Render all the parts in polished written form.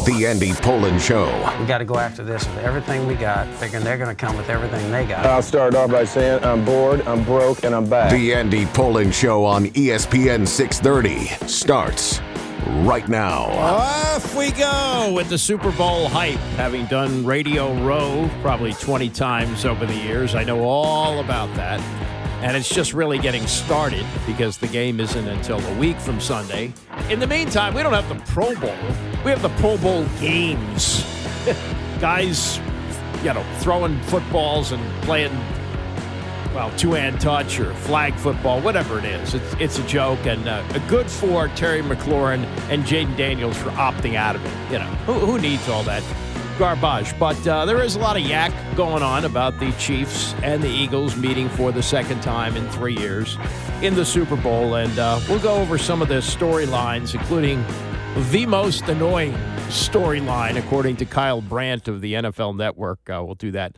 The Andy Pollin Show. We got to go after this with everything we got, figuring they're going to come with everything they got. I'll start off by saying I'm bored, I'm broke, and I'm back. The Andy Pollin Show on ESPN 630 starts right now. Off we go with the Super Bowl hype. Having done Radio Row probably 20 times over the years, I know all about that. And it's just really getting started because the game isn't until a week from Sunday. In the meantime, we don't have the Pro Bowl. We have the Pro Bowl games. Guys, throwing footballs and playing, two-hand touch or flag football, whatever it is. It's a joke, and good for Terry McLaurin and Jaden Daniels for opting out of it. Who needs all that garbage? But there is a lot of yak going on about the Chiefs and the Eagles meeting for the second time in 3 years in the Super Bowl, and we'll go over some of the storylines, including the most annoying storyline, according to Kyle Brandt of the NFL Network. We'll do that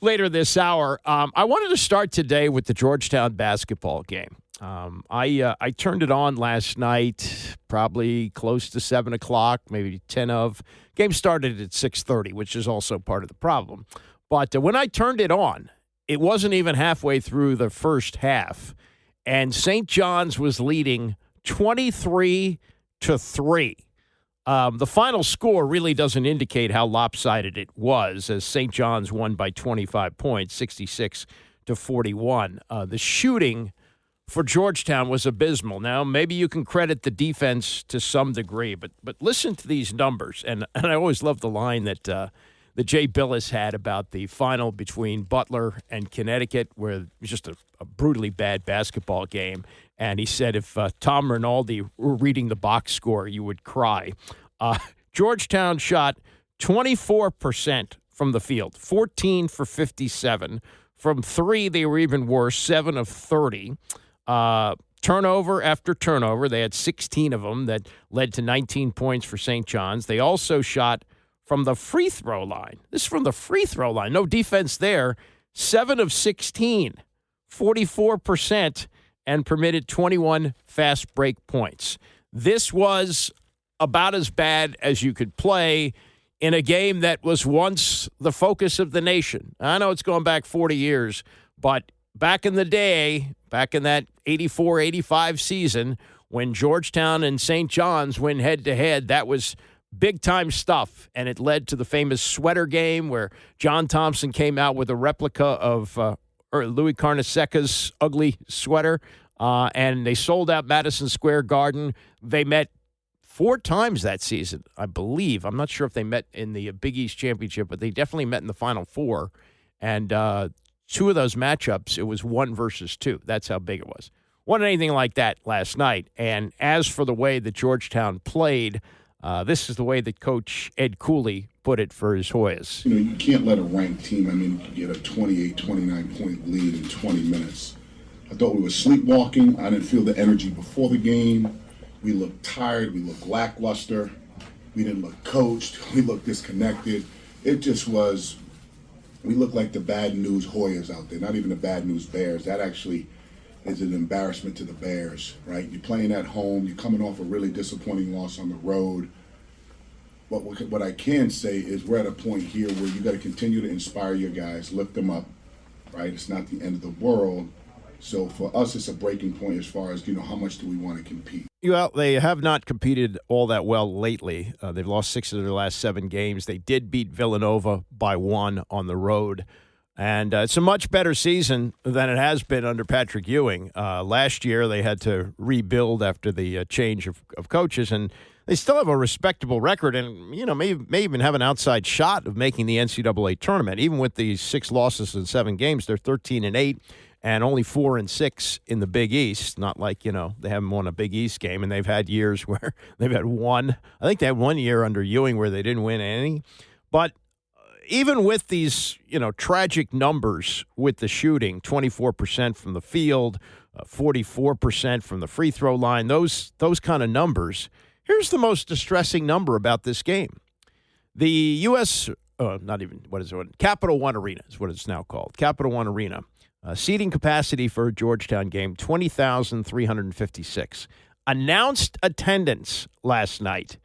later this hour. I wanted to start today with the Georgetown basketball game. I turned it on last night, probably close to 7 o'clock, maybe 10 of. Game started at 6:30, which is also part of the problem. But when I turned it on, it wasn't even halfway through the first half, and St. John's was leading 23-3. The final score really doesn't indicate how lopsided it was, as St. John's won by 25 points, 66-41. The shooting for Georgetown was abysmal. Now, maybe you can credit the defense to some degree, but listen to these numbers. And I always love the line that Jay Billis had about the final between Butler and Connecticut, where it was just a brutally bad basketball game. And he said if Tom Rinaldi were reading the box score, you would cry. Georgetown shot 24% from the field, 14 for 57. From three, they were even worse, 7 of 30. Turnover after turnover. They had 16 of them that led to 19 points for St. John's. They also shot from the free throw line. This is from the free throw line. No defense there. 7 of 16, 44%, and permitted 21 fast break points. This was about as bad as you could play in a game that was once the focus of the nation. I know it's going back 40 years, but back in the day, back in that 84-85 season, when Georgetown and St. John's went head-to-head, that was big-time stuff, and it led to the famous sweater game where John Thompson came out with a replica of Louis Carnesecca's ugly sweater, and they sold out Madison Square Garden. They met 4 times that season, I believe. I'm not sure if they met in the Big East Championship, but they definitely met in the Final Four. And 2 of those matchups, it was 1 versus 2. That's how big it was. Wasn't anything like that last night. And as for the way that Georgetown played, this is the way that Coach Ed Cooley put it for his Hoyas. You can't let a ranked team, get a 28, 29-point lead in 20 minutes. I thought we were sleepwalking. I didn't feel the energy before the game. We looked tired. We looked lackluster. We didn't look coached. We looked disconnected. It just was, we looked like the bad news Hoyas out there, not even the bad news Bears. That actually is an embarrassment to the Bears, right? You're playing at home. You're coming off a really disappointing loss on the road. But what I can say is we're at a point here where you got to continue to inspire your guys, lift them up, right? It's not the end of the world. So for us, it's a breaking point as far as, how much do we want to compete? Well, they have not competed all that well lately. They've lost 6 of their last 7 games. They did beat Villanova by 1 on the road. And it's a much better season than it has been under Patrick Ewing. Last year, they had to rebuild after the change of coaches, and they still have a respectable record and, may even have an outside shot of making the NCAA tournament. Even with these 6 losses in 7 games, they're 13-8. And only 4-6 in the Big East. Not like, they haven't won a Big East game, and they've had years where they've had one. I think they had 1 year under Ewing where they didn't win any. But even with these, tragic numbers with the shooting, 24% from the field, 44% from the free throw line, those kind of numbers, here's the most distressing number about this game. The U.S. Capital One Arena is what it's now called. Capital One Arena. Seating capacity for a Georgetown game, 20,356. Announced attendance last night,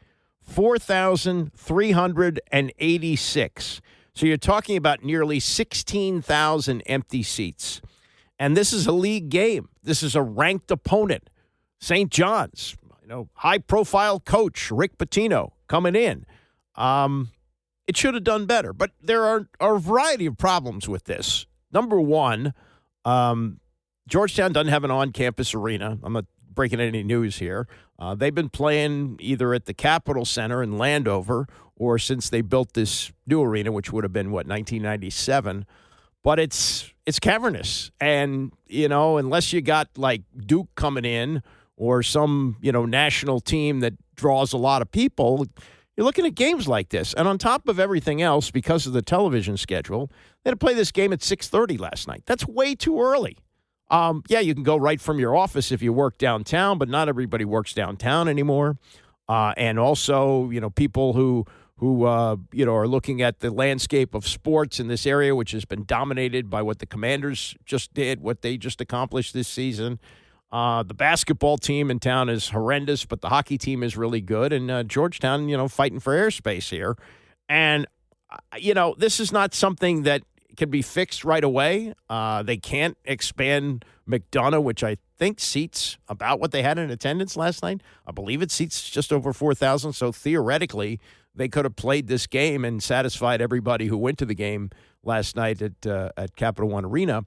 4,386. So you're talking about nearly 16,000 empty seats. And this is a league game. This is a ranked opponent. St. John's, high-profile coach Rick Pitino coming in. It should have done better. But there are a variety of problems with this. Number one, Georgetown doesn't have an on-campus arena. I'm not breaking any news here. They've been playing either at the Capitol Center in Landover or since they built this new arena, which would have been, 1997. But it's cavernous. And, unless you got, like, Duke coming in or some, national team that draws a lot of people, you're looking at games like this. And on top of everything else, because of the television schedule, they had to play this game at 6:30 last night. That's way too early. You can go right from your office if you work downtown, but not everybody works downtown anymore. And also, people who are looking at the landscape of sports in this area, which has been dominated by what the Commanders just did, what they just accomplished this season. The basketball team in town is horrendous, but the hockey team is really good. And Georgetown, fighting for airspace here. And, this is not something that can be fixed right away. They can't expand McDonough, which I think seats about what they had in attendance last night. I believe it seats just over 4,000. So theoretically, they could have played this game and satisfied everybody who went to the game last night at Capital One Arena.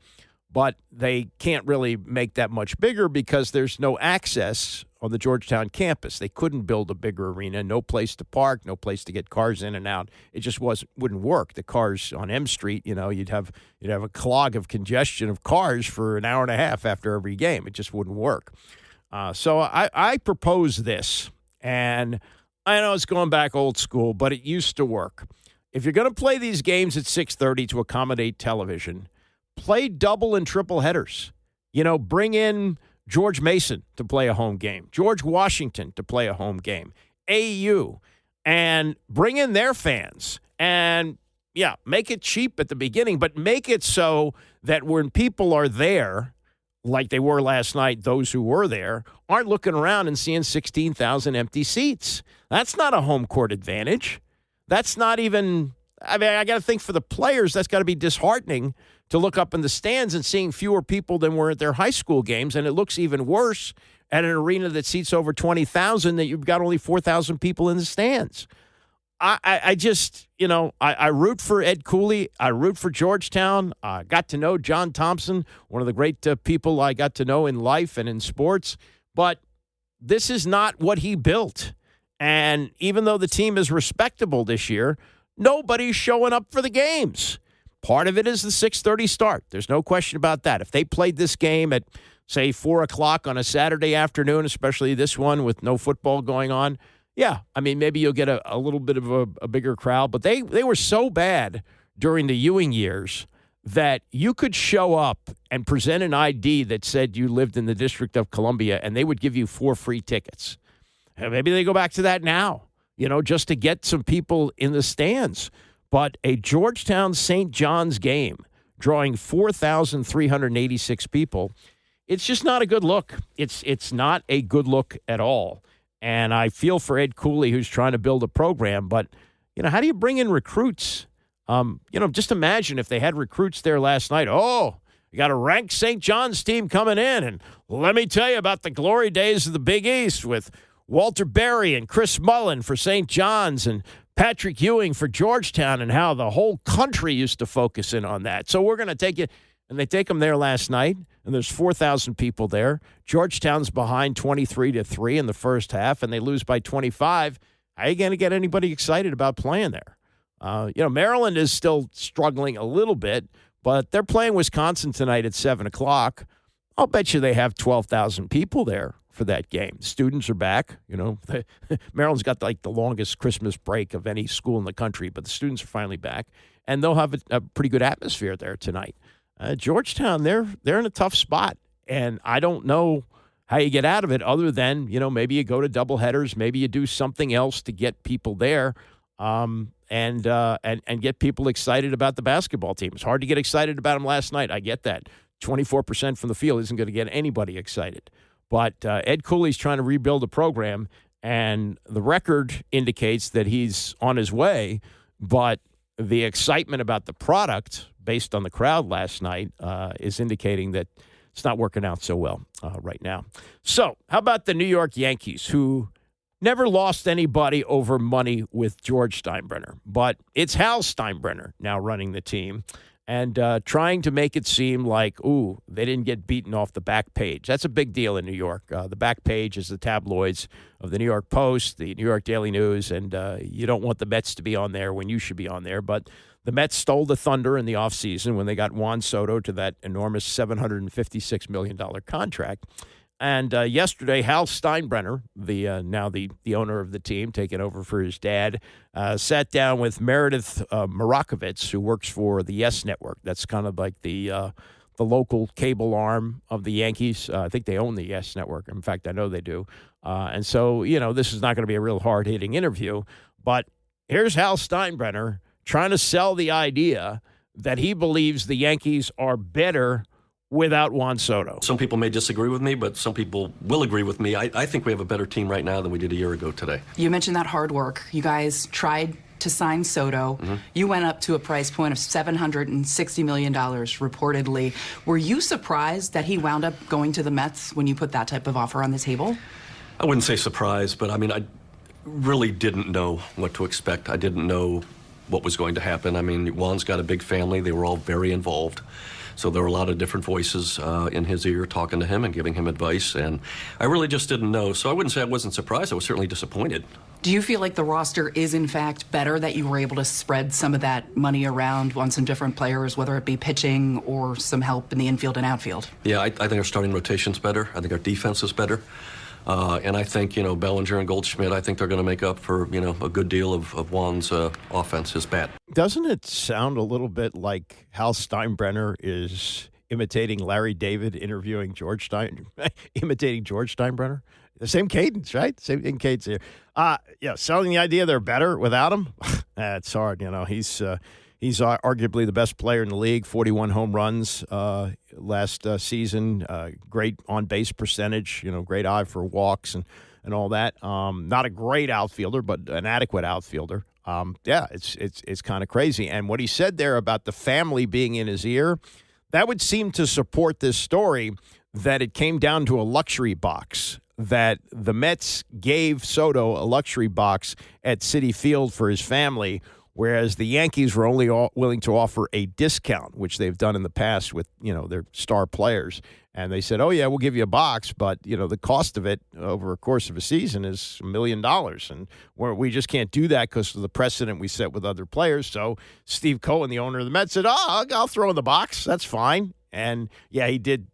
But they can't really make that much bigger because there's no access on the Georgetown campus. They couldn't build a bigger arena, no place to park, no place to get cars in and out. It just wouldn't work. The cars on M Street, you'd have a clog of congestion of cars for an hour and a half after every game. It just wouldn't work. So I propose this, and I know it's going back old school, but it used to work. If you're going to play these games at 6:30 to accommodate television, play double and triple headers. Bring in George Mason to play a home game, George Washington to play a home game, AU, and bring in their fans. And, make it cheap at the beginning, but make it so that when people are there, like they were last night, those who were there, aren't looking around and seeing 16,000 empty seats. That's not a home court advantage. That's not even – I got to think for the players, that's got to be disheartening to look up in the stands and seeing fewer people than were at their high school games. And it looks even worse at an arena that seats over 20,000 that you've got only 4,000 people in the stands. I just, I root for Ed Cooley. I root for Georgetown. I got to know John Thompson, one of the great people I got to know in life and in sports. But this is not what he built. And even though the team is respectable this year, nobody's showing up for the games. Part of it is the 6:30 start. There's no question about that. If they played this game at, say, 4 o'clock on a Saturday afternoon, especially this one with no football going on, maybe you'll get a little bit of a bigger crowd. But they were so bad during the Ewing years that you could show up and present an ID that said you lived in the District of Columbia, and they would give you 4 free tickets. And maybe they go back to that now, just to get some people in the stands. But a Georgetown St. John's game drawing 4,386 people, it's just not a good look. It's not a good look at all. And I feel for Ed Cooley, who's trying to build a program. But, how do you bring in recruits? Just imagine if they had recruits there last night. Oh, you got a ranked St. John's team coming in. And let me tell you about the glory days of the Big East with Walter Berry and Chris Mullen for St. John's and Patrick Ewing for Georgetown, and how the whole country used to focus in on that. So we're going to take it, and they take them there last night, and there's 4,000 people there. Georgetown's behind 23-3 in the first half, and they lose by 25. How are you going to get anybody excited about playing there? Maryland is still struggling a little bit, but they're playing Wisconsin tonight at 7 o'clock. I'll bet you they have 12,000 people there for that game. Students are back. Maryland's got the longest Christmas break of any school in the country, but the students are finally back, and they'll have a pretty good atmosphere there tonight. Georgetown, they're in a tough spot, and I don't know how you get out of it other than, maybe you go to doubleheaders, maybe you do something else to get people there, and get people excited about the basketball team. It's hard to get excited about them last night. I get that. 24% from the field isn't going to get anybody excited. But Ed Cooley's trying to rebuild a program, and the record indicates that he's on his way, but the excitement about the product, based on the crowd last night, is indicating that it's not working out so well right now. So how about the New York Yankees, who never lost anybody over money with George Steinbrenner, but it's Hal Steinbrenner now running the team and trying to make it seem like, ooh, they didn't get beaten off the back page. That's a big deal in New York. The back page is the tabloids of the New York Post, the New York Daily News, and you don't want the Mets to be on there when you should be on there. But the Mets stole the thunder in the offseason when they got Juan Soto to that enormous $756 million contract. And yesterday, Hal Steinbrenner, now the owner of the team, taking over for his dad, sat down with Meredith Marakovitz, who works for the Yes Network. That's kind of like the local cable arm of the Yankees. I think they own the Yes Network. In fact, I know they do. And so, this is not going to be a real hard-hitting interview. But here's Hal Steinbrenner trying to sell the idea that he believes the Yankees are better without Juan Soto. Some people may disagree with me, but some people will agree with me. I think we have a better team right now than we did a year ago today. You mentioned that hard work. You guys tried to sign Soto. Mm-hmm. You went up to a price point of $760 million, reportedly. Were you surprised that he wound up going to the Mets when you put that type of offer on the table? I wouldn't say surprised, but I really didn't know what to expect. I didn't know what was going to happen. Juan's got a big family. They were all very involved. So there were a lot of different voices in his ear talking to him and giving him advice, and I really just didn't know. So I wouldn't say I wasn't surprised. I was certainly disappointed. Do you feel like the roster is, in fact, better, that you were able to spread some of that money around on some different players, whether it be pitching or some help in the infield and outfield? Yeah, I think our starting rotation's better. I think our defense is better. And I think, Bellinger and Goldschmidt, I think they're going to make up for, a good deal of Juan's offense, his bat. Doesn't it sound a little bit like Hal Steinbrenner is imitating Larry David imitating George Steinbrenner? The same cadence, right? Same cadence here. Selling the idea they're better without him, it's hard. He's arguably the best player in the league, 41 home runs last season, great on-base percentage, great eye for walks and all that. Not a great outfielder, but an adequate outfielder. It's kind of crazy. And what he said there about the family being in his ear, that would seem to support this story that it came down to a luxury box, that the Mets gave Soto a luxury box at Citi Field for his family, whereas the Yankees were only willing to offer a discount, which they've done in the past with, their star players. And they said, oh, yeah, we'll give you a box, but, the cost of it over a course of a season is $1 million. And we just can't do that because of the precedent we set with other players. So Steve Cohen, the owner of the Mets, said, I'll throw in the box. That's fine. And, yeah, he did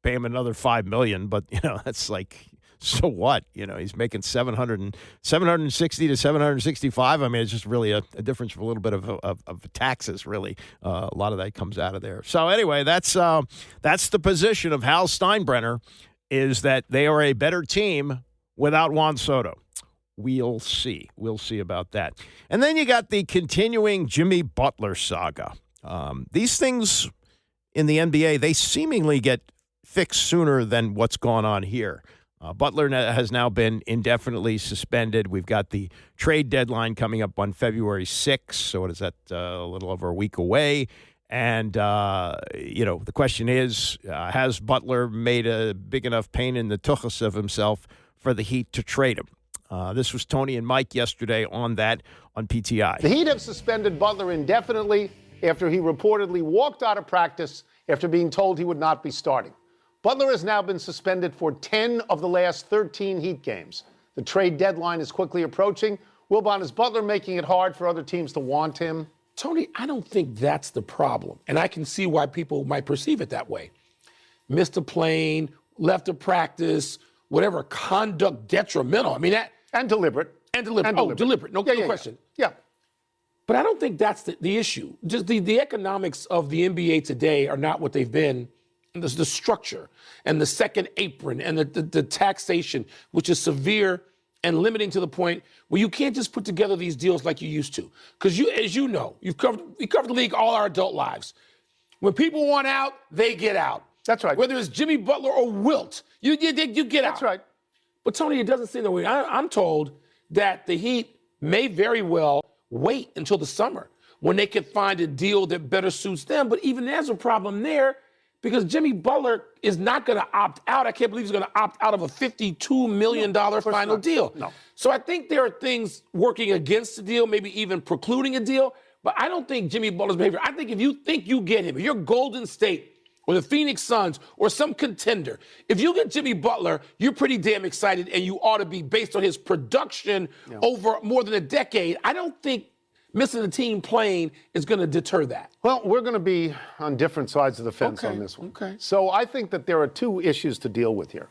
pay him another $5 million, but, that's like, so what? He's making $760 to $765. It's just really a difference for a little bit of taxes, really. A lot of that comes out of there. So anyway, that's the position of Hal Steinbrenner, is that they are a better team without Juan Soto. We'll see. We'll see about that. And then you got the continuing Jimmy Butler saga. These things in the NBA, they seemingly get fixed sooner than what's gone on here. Butler has now been indefinitely suspended. We've got the trade deadline coming up on February 6th. So what is that, a little over a week away? And, the question is, has Butler made a big enough pain in the tuchus of himself for the Heat to trade him? This was Tony and Mike yesterday on that on PTI. The Heat have suspended Butler indefinitely after he reportedly walked out of practice after being told he would not be starting. Butler has now been suspended for 10 of the last 13 Heat games. The trade deadline is quickly approaching. Wilbon, is Butler making it hard for other teams to want him? Tony, I don't think that's the problem. And I can see why people might perceive it that way. Missed a plane, left a practice, whatever, conduct detrimental. And deliberate. Deliberate. No question. Yeah. But I don't think that's the issue. Just the economics of the NBA today are not what they've been. The structure and the second apron and the taxation, which is severe and limiting to the point where you can't just put together these deals like you used to. Because as you know, we covered the league all our adult lives. When people want out, they get out. That's right. Whether it's Jimmy Butler or Wilt, you get out. That's right. But, Tony, it doesn't seem that way. I'm told that the Heat may very well wait until the summer when they can find a deal that better suits them. But even there's a problem there because Jimmy Butler is not going to opt out. I can't believe he's going to opt out of a $52 million final deal. No. So I think there are things working against the deal, maybe even precluding a deal. But I don't think Jimmy Butler's behavior. I think if you think you get him, if you're Golden State or the Phoenix Suns or some contender, if you get Jimmy Butler, you're pretty damn excited, and you ought to be based on his production over more than a decade. I don't think missing the team playing is going to deter that. Well, we're going to be on different sides of the fence on this one. Okay. So I think that there are two issues to deal with here.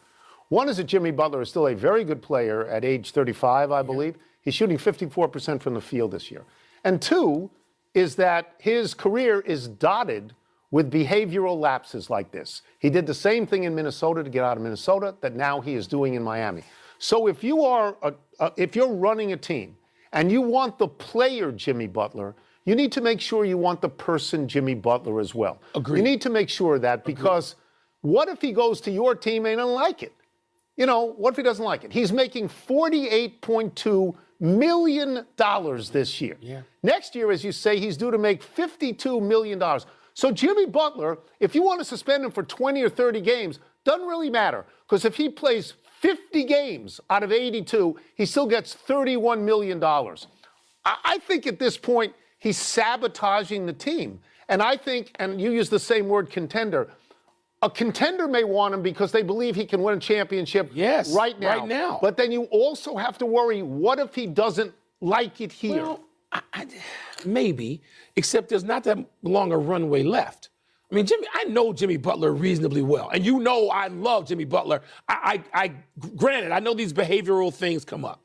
One is that Jimmy Butler is still a very good player at age 35, I believe. He's shooting 54% from the field this year. And two is that his career is dotted with behavioral lapses like this. He did the same thing in Minnesota to get out of Minnesota that now he is doing in Miami. So if you are if you're running a team and you want the player Jimmy Butler, you need to make sure you want the person Jimmy Butler as well. Agreed. You need to make sure that because what if he goes to your team and doesn't like it? You know, what if he doesn't like it? He's making $48.2 million this year. Yeah. Next year, as you say, he's due to make $52 million. So Jimmy Butler, if you want to suspend him for 20 or 30 games, doesn't really matter. Because if he plays 50 games out of 82, he still gets $31 million. I think at this point, he's sabotaging the team. And I think, and you use the same word, contender, a contender may want him because they believe he can win a championship right now. But then you also have to worry, what if he doesn't like it here? Well, maybe, except there's not that long a runway left. I mean, I know Jimmy Butler reasonably well, and you know I love Jimmy Butler. Granted, I know these behavioral things come up.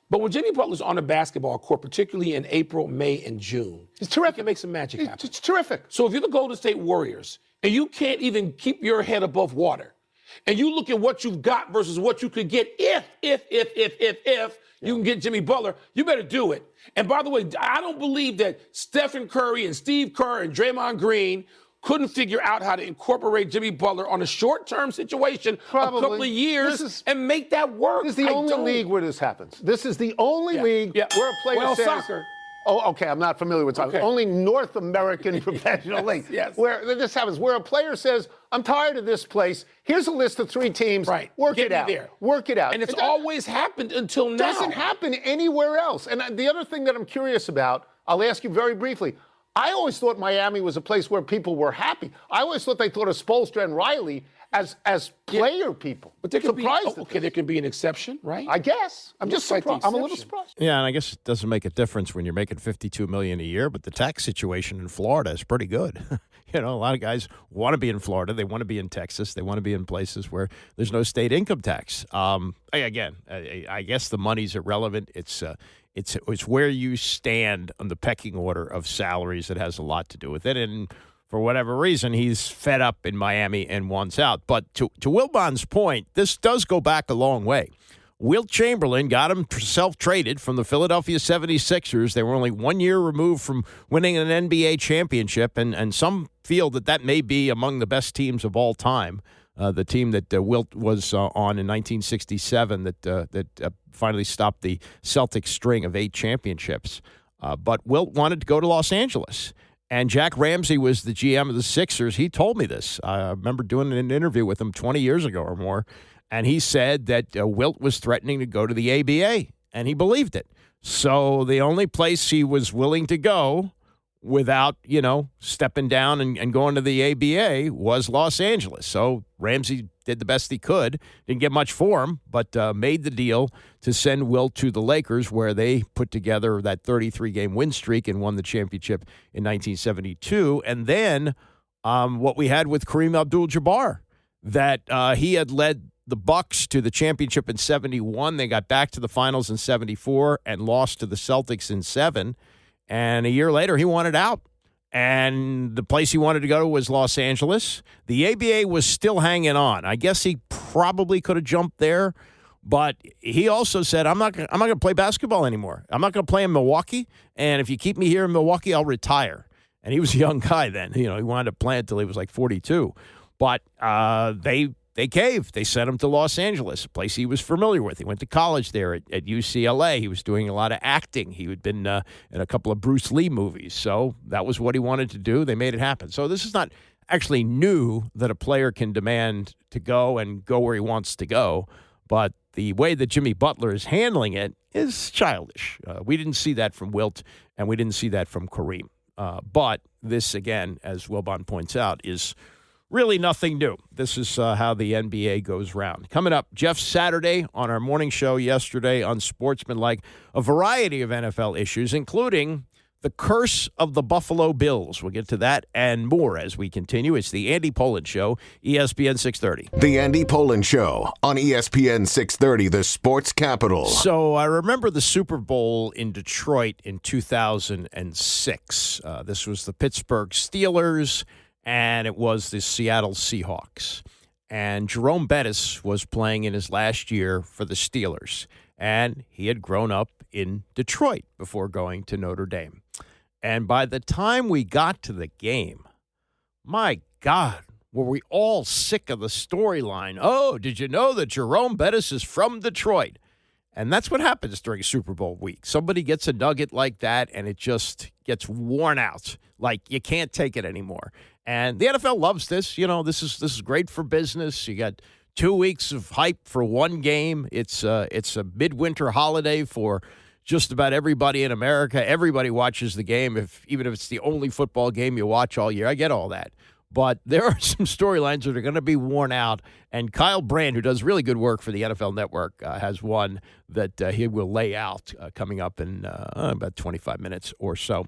But when Jimmy Butler's on the basketball court, particularly in April, May, and June, it's terrific. He can make some magic happen. It's terrific. So if you're the Golden State Warriors, and you can't even keep your head above water, and you look at what you've got versus what you could get if you can get Jimmy Butler, you better do it. And by the way, I don't believe that Stephen Curry and Steve Kerr and Draymond Green couldn't figure out how to incorporate Jimmy Butler on a short-term situation a couple of years and make that work. This is the only league where this happens. This is the only league where a player says... soccer. Oh, okay, I'm not familiar with soccer. Only North American professional league. Where this happens, where a player says, I'm tired of this place. Here's a list of 3 teams. Right. Work it out. Work it out. And it's always happened until now. It doesn't happen anywhere else. And the other thing that I'm curious about, I'll ask you very briefly. I always thought Miami was a place where people were happy. I always thought they thought of Spoelstra and Riley as player people. But there can surprised. There can be an exception, right? I guess. I'm just surprised. I'm a little surprised. Yeah, and I guess it doesn't make a difference when you're making $52 million a year, but the tax situation in Florida is pretty good. You know, a lot of guys want to be in Florida. They want to be in Texas. They want to be in places where there's no state income tax. Again, I guess the money's irrelevant. It's where you stand on the pecking order of salaries that has a lot to do with it. And for whatever reason, he's fed up in Miami and wants out. But to Wilbon's point, this does go back a long way. Wilt Chamberlain got himself traded from the Philadelphia 76ers. They were only 1 year removed from winning an NBA championship, and some feel that may be among the best teams of all time. The team that Wilt was on in 1967 that finally stopped the Celtics string of 8 championships. But Wilt wanted to go to Los Angeles. And Jack Ramsey was the GM of the Sixers. He told me this. I remember doing an interview with him 20 years ago or more. And he said that Wilt was threatening to go to the ABA. And he believed it. So the only place he was willing to go without, stepping down and going to the ABA was Los Angeles. So Ramsey did the best he could. Didn't get much for him, but made the deal to send Wilt to the Lakers, where they put together that 33-game win streak and won the championship in 1972. And then what we had with Kareem Abdul-Jabbar, that he had led the Bucks to the championship in 71. They got back to the finals in 74 and lost to the Celtics in 7. And a year later, he wanted out. And the place he wanted to go to was Los Angeles. The ABA was still hanging on. I guess he probably could have jumped there. But he also said, I'm not going to play basketball anymore. I'm not going to play in Milwaukee. And if you keep me here in Milwaukee, I'll retire. And he was a young guy then. He wound up playing until he was like 42. But they they caved. They sent him to Los Angeles, a place he was familiar with. He went to college there at UCLA. He was doing a lot of acting. He had been in a couple of Bruce Lee movies. So that was what he wanted to do. They made it happen. So this is not actually new that a player can demand to go and go where he wants to go. But the way that Jimmy Butler is handling it is childish. We didn't see that from Wilt, and we didn't see that from Kareem. But this, again, as Wilbon points out, is really nothing new. This is how the NBA goes round. Coming up, Jeff Saturday on our morning show yesterday on Sportsmanlike, a variety of NFL issues, including the curse of the Buffalo Bills. We'll get to that and more as we continue. It's the Andy Pollin Show, ESPN 630. The Andy Pollin Show on ESPN 630, the sports capital. So I remember the Super Bowl in Detroit in 2006. This was the Pittsburgh Steelers, and it was the Seattle Seahawks. And Jerome Bettis was playing in his last year for the Steelers. And he had grown up in Detroit before going to Notre Dame. And by the time we got to the game, my God, were we all sick of the storyline. Oh, did you know that Jerome Bettis is from Detroit? And that's what happens during Super Bowl week. Somebody gets a nugget like that, and it just gets worn out. Like, you can't take it anymore. And the NFL loves this. You know, this is great for business. You got 2 weeks of hype for one game. It's a midwinter holiday for just about everybody in America. Everybody watches the game, even if it's the only football game you watch all year. I get all that. But there are some storylines that are going to be worn out. And Kyle Brand, who does really good work for the NFL Network, has one that he will lay out coming up in about 25 minutes or so.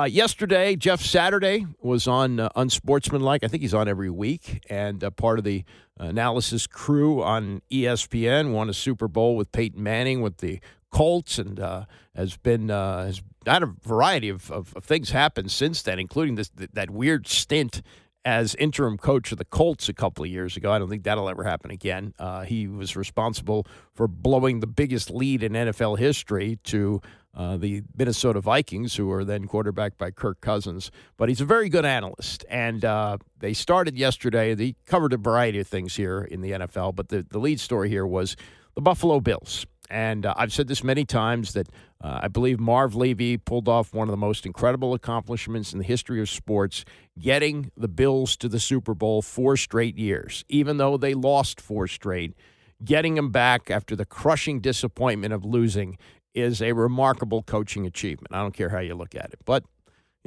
Yesterday, Jeff Saturday was on Unsportsmanlike. I think he's on every week. And part of the analysis crew on ESPN won a Super Bowl with Peyton Manning with the Colts, and has had a variety of things happen since then, including that weird stint as interim coach of the Colts a couple of years ago. I don't think that'll ever happen again. He was responsible for blowing the biggest lead in NFL history to the Minnesota Vikings, who were then quarterbacked by Kirk Cousins. But he's a very good analyst. And they started yesterday. They covered a variety of things here in the NFL, but the lead story here was the Buffalo Bills. And I've said this many times that I believe Marv Levy pulled off one of the most incredible accomplishments in the history of sports, getting the Bills to the Super Bowl 4 straight years. Even though they lost 4 straight, getting them back after the crushing disappointment of losing is a remarkable coaching achievement. I don't care how you look at it. But,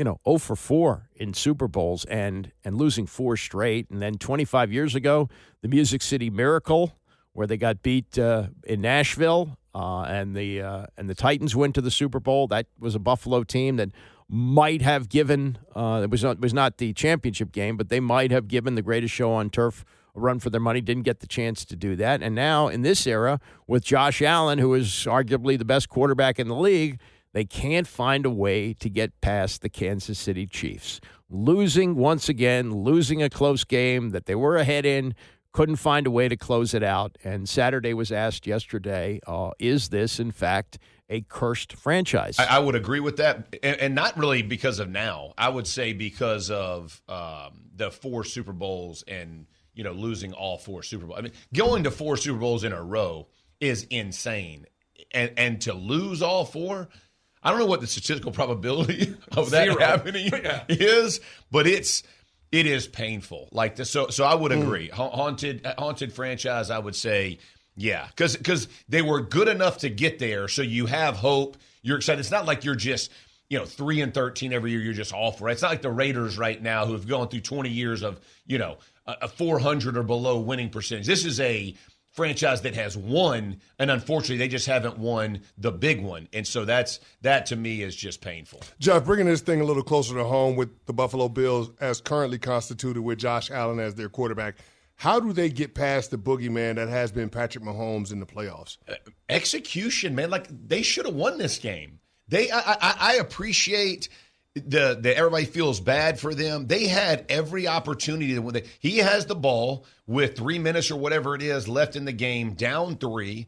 0 for 4 in Super Bowls and losing 4 straight. And then 25 years ago, the Music City Miracle, where they got beat in Nashville, and the Titans went to the Super Bowl. That was a Buffalo team that might have given it was not the championship game, but they might have given the greatest show on turf a run for their money. Didn't get the chance to do that. And now in this era, with Josh Allen, who is arguably the best quarterback in the league, they can't find a way to get past the Kansas City Chiefs. Losing once again, losing a close game that they were ahead in, couldn't find a way to close it out. And Saturday was asked yesterday, is this, in fact, a cursed franchise? I would agree with that, and not really because of now. I would say because of the 4 Super Bowls and, losing all 4 Super Bowls. I mean, going to 4 Super Bowls in a row is insane. And to lose all 4, I don't know what the statistical probability of that happening is, but it is painful. Like this, so I would agree. Haunted franchise, I would say, yeah, because they were good enough to get there, so you have hope. You're excited. It's not like you're just 3-13 every year. You're just awful, right? It's not like the Raiders right now who have gone through 20 years of a 400 or below winning percentage. This is a franchise that has won, and unfortunately, they just haven't won the big one. And so that to me is just painful. Jeff, bringing this thing a little closer to home with the Buffalo Bills as currently constituted with Josh Allen as their quarterback, how do they get past the boogeyman that has been Patrick Mahomes in the playoffs? Execution, man. Like, they should have won this game. I appreciate the everybody feels bad for them. They had every opportunity. He has the ball with 3 minutes or whatever it is left in the game, down 3.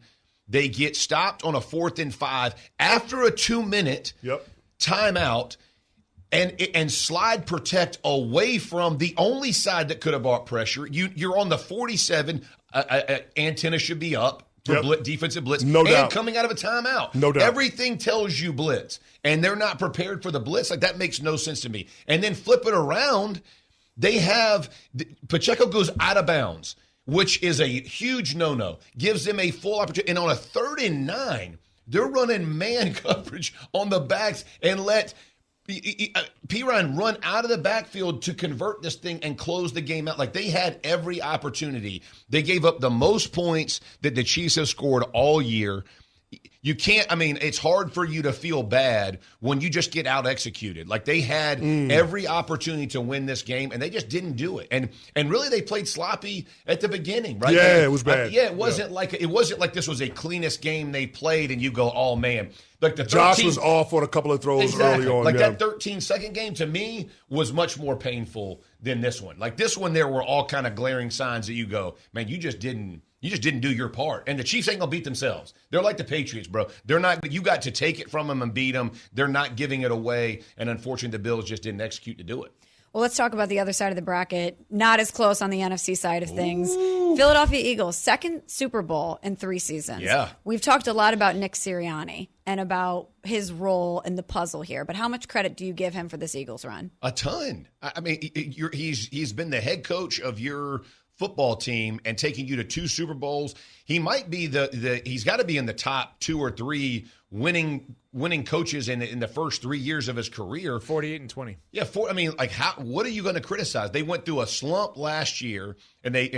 They get stopped on a 4th and 5 after a 2-minute timeout. and slide protect away from the only side that could have brought pressure. You're on the 47. Antenna should be up for defensive blitz. No doubt. And coming out of a timeout. No doubt. Everything tells you blitz, and they're not prepared for the blitz. Like, that makes no sense to me. And then flip it around. They have – Pacheco goes out of bounds, which is a huge no-no. Gives them a full opportunity. And on a 3rd and 9, they're running man coverage on the backs and let – Perine run out of the backfield to convert this thing and close the game out. Like, they had every opportunity. They gave up the most points that the Chiefs have scored all year. You can't, I mean, it's hard for you to feel bad when you just get out executed. Like, they had every opportunity to win this game, and they just didn't do it. And really, they played sloppy at the beginning, right? Yeah, it was bad. It wasn't like this was a cleanest game they played, and you go, oh man. Like, the Josh was off on a couple of throws early on. Like, that 13-second game, to me, was much more painful than this one. Like, this one, there were all kind of glaring signs that you go, man, you just didn't do your part. And the Chiefs ain't going to beat themselves. They're like the Patriots, bro. They're not. You got to take it from them and beat them. They're not giving it away. And unfortunately, the Bills just didn't execute to do it. Well, let's talk about the other side of the bracket. Not as close on the NFC side of things. Philadelphia Eagles, 2nd Super Bowl in 3 seasons. Yeah. We've talked a lot about Nick Sirianni and about his role in the puzzle here. But how much credit do you give him for this Eagles run? A ton. I mean, he's been the head coach of your football team and taking you to 2 Super Bowls. He might be he's got to be in the top 2 or 3 winning coaches in the first 3 years of his career. 48-20. Yeah, what are you going to criticize? They went through a slump last year, and they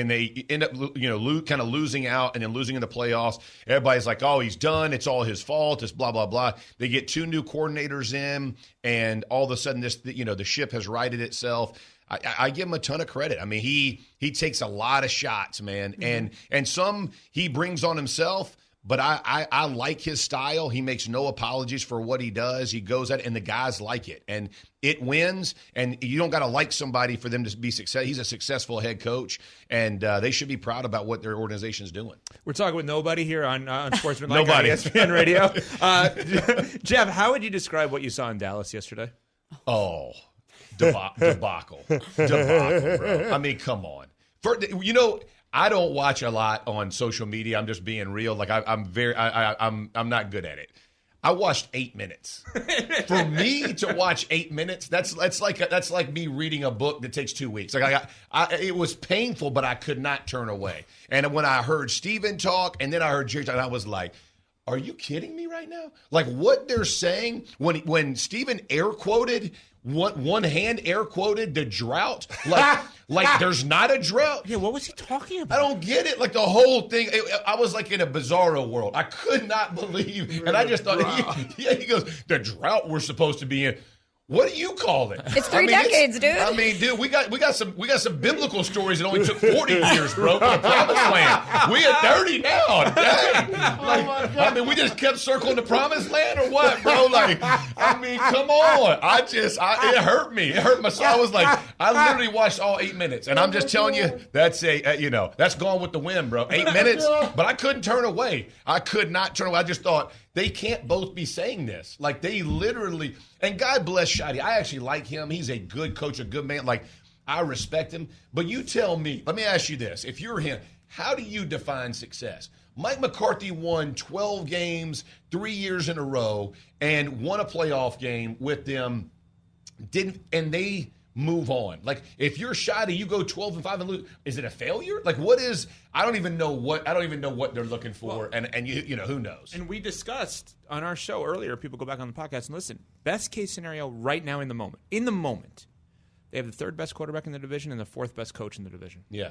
end up kind of losing out and then losing in the playoffs. Everybody's like, oh, he's done. It's all his fault. It's blah blah blah. They get 2 new coordinators in, and all of a sudden the ship has righted itself. I give him a ton of credit. I mean, he takes a lot of shots, man, and some he brings on himself. But I like his style. He makes no apologies for what he does. He goes at it, and the guys like it. And it wins, and you don't got to like somebody for them to be successful. He's a successful head coach, and they should be proud about what their organization is doing. We're talking with nobody here on Sportsman Like on ESPN Radio. Jeff, how would you describe what you saw in Dallas yesterday? Oh, debacle, bro. I mean, come on. I don't watch a lot on social media. I'm just being real. Like, I'm not good at it. I watched 8 minutes. For me to watch 8 minutes, that's like me reading a book that takes 2 weeks. Like, it was painful, but I could not turn away. And when I heard Steven talk, and then I heard Georgetown, I was like, are you kidding me right now? Like, what they're saying when Steven air quoted. One hand air quoted the drought, like there's not a drought. Yeah, what was he talking about? I don't get it. Like, the whole thing, I was like in a bizarro world. I could not believe, and I just thought, he goes, the drought we're supposed to be in. What do you call it? It's 3 decades, dude. I mean, dude, we got some biblical stories that only took 40 years, bro, for the promised land. We at 30 now. Dang. I mean, we just kept circling the promised land or what, bro? Like, I mean, come on. It hurt me. It hurt my soul. I was like, I literally watched all 8 minutes, and I'm just telling you, that's that's gone with the wind, bro. 8 minutes, but I couldn't turn away. I could not turn away. I just thought, they can't both be saying this. Like, they literally, and God bless Shadi. I actually like him. He's a good coach, a good man. Like, I respect him. But you tell me, let me ask you this. If you're him, how do you define success? Mike McCarthy won 12 games 3 years in a row and won a playoff game with them. And they move on. Like, if you're Shadi, you go 12-5 and lose. Is it a failure? Like, what is? I don't even know what they're looking for. Well, and who knows? And we discussed on our show earlier. People go back on the podcast and listen. Best case scenario right now in the moment, they have the 3rd best quarterback in the division and the 4th best coach in the division. Yeah,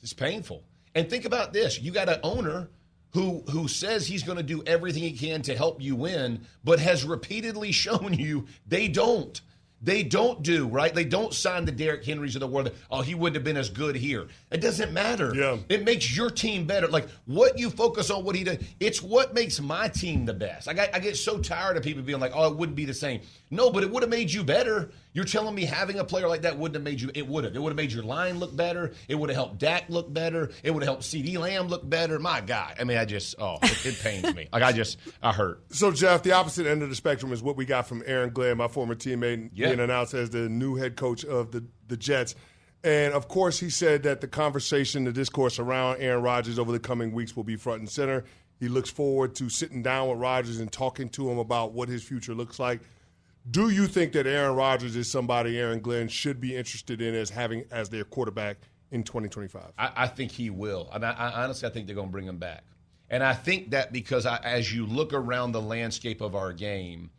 it's painful. And think about this: you got an owner who says he's going to do everything he can to help you win, but has repeatedly shown you they don't. They don't do, right? They don't sign the Derrick Henrys of the world. Oh, he wouldn't have been as good here. It doesn't matter. Yeah. It makes your team better. Like, what you focus on, what he does, it's what makes my team the best. I get so tired of people being like, oh, it wouldn't be the same. No, but it would have made you better. You're telling me having a player like that wouldn't have made you – it would have. It would have made your line look better. It would have helped Dak look better. It would have helped CeeDee Lamb look better. My God. I mean, it pains me. Like, I hurt. So, Jeff, the opposite end of the spectrum is what we got from Aaron Glenn, my former teammate, being announced as the new head coach of the Jets. And, of course, he said that the conversation, the discourse around Aaron Rodgers over the coming weeks will be front and center. He looks forward to sitting down with Rodgers and talking to him about what his future looks like. Do you think that Aaron Rodgers is somebody Aaron Glenn should be interested in as their quarterback in 2025? I think he will. I honestly, I think they're going to bring him back. And I think that because as you look around the landscape of our game,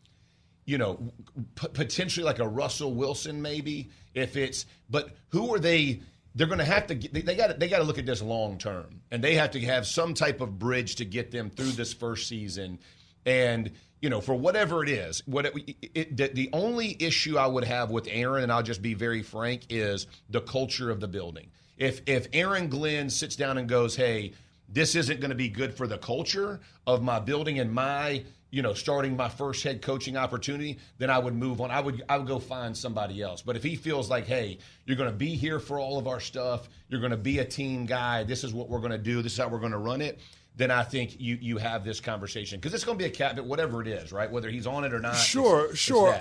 potentially like a Russell Wilson maybe, but who are they? They're going to have to. They got to look at this long term, and they have to have some type of bridge to get them through this first season. And for whatever it is, the only issue I would have with Aaron, and I'll just be very frank, is the culture of the building. If Aaron Glenn sits down and goes, "Hey, this isn't going to be good for the culture of my building and my." Starting my first head coaching opportunity, then I would move on. I would go find somebody else. But if he feels like, hey, you're going to be here for all of our stuff, you're going to be a team guy, this is what we're going to do, this is how we're going to run it, then I think you have this conversation. Because it's going to be a cabinet, whatever it is, right? Whether he's on it or not. Sure.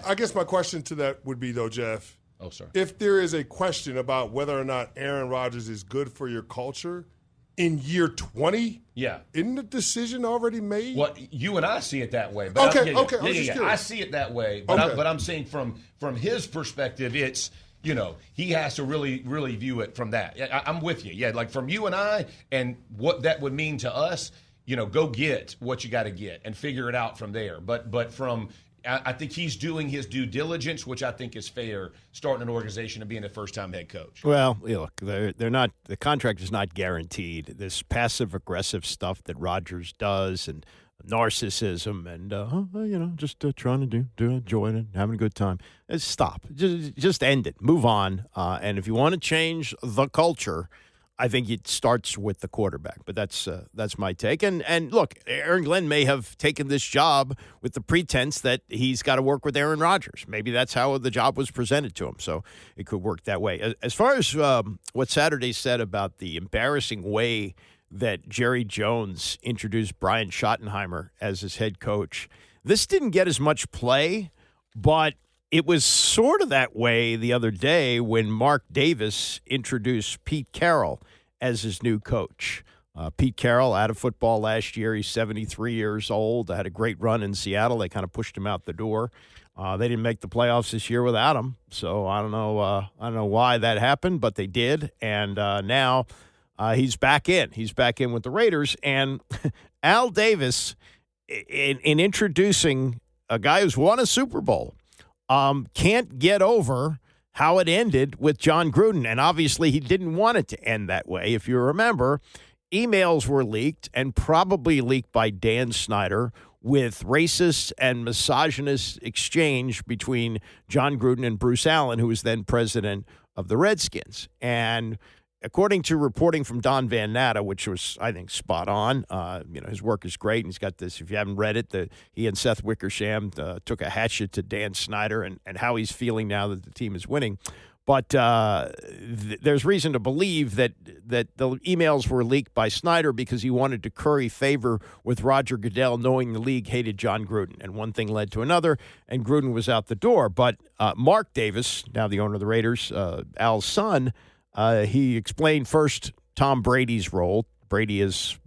I guess my question to that would be, though, Jeff. Oh, sorry. If there is a question about whether or not Aaron Rodgers is good for your culture, in year 20, isn't the decision already made? Well, you and I see it that way. But okay. I see it that way. But I'm saying from his perspective, it's he has to really, really view it from that. I'm with you. Yeah, like from you and I, and what that would mean to us. Go get what you got to get and figure it out from there. But from I think he's doing his due diligence, which I think is fair, starting an organization and being a first-time head coach. Well, look, they're not. The contract is not guaranteed. This passive-aggressive stuff that Rodgers does, and narcissism, and just trying to do enjoying it, having a good time. Stop. Just end it. Move on. And if you want to change the culture, I think it starts with the quarterback, but that's my take. And look, Aaron Glenn may have taken this job with the pretense that he's got to work with Aaron Rodgers. Maybe that's how the job was presented to him, so it could work that way. As far as what Saturday said about the embarrassing way that Jerry Jones introduced Brian Schottenheimer as his head coach, this didn't get as much play, but it was sort of that way the other day when Mark Davis introduced Pete Carroll as his new coach. Pete Carroll, out of football last year. He's 73 years old. Had a great run in Seattle. They kind of pushed him out the door. They didn't make the playoffs this year without him. So I don't know why that happened, but they did. And now he's back in. He's back in with the Raiders. And Al Davis, in introducing a guy who's won a Super Bowl, can't get over how it ended with John Gruden. And obviously he didn't want it to end that way. If you remember, emails were leaked, and probably leaked by Dan Snyder, with racist and misogynist exchange between John Gruden and Bruce Allen, who was then president of the Redskins. And according to reporting from Don Van Natta, which was, I think, spot on, his work is great, and he's got this, if you haven't read it, he and Seth Wickersham took a hatchet to Dan Snyder and how he's feeling now that the team is winning. But there's reason to believe that the emails were leaked by Snyder because he wanted to curry favor with Roger Goodell, knowing the league hated John Gruden. And one thing led to another, and Gruden was out the door. But Mark Davis, now the owner of the Raiders, Al's son, he explained first Tom Brady's role. Brady has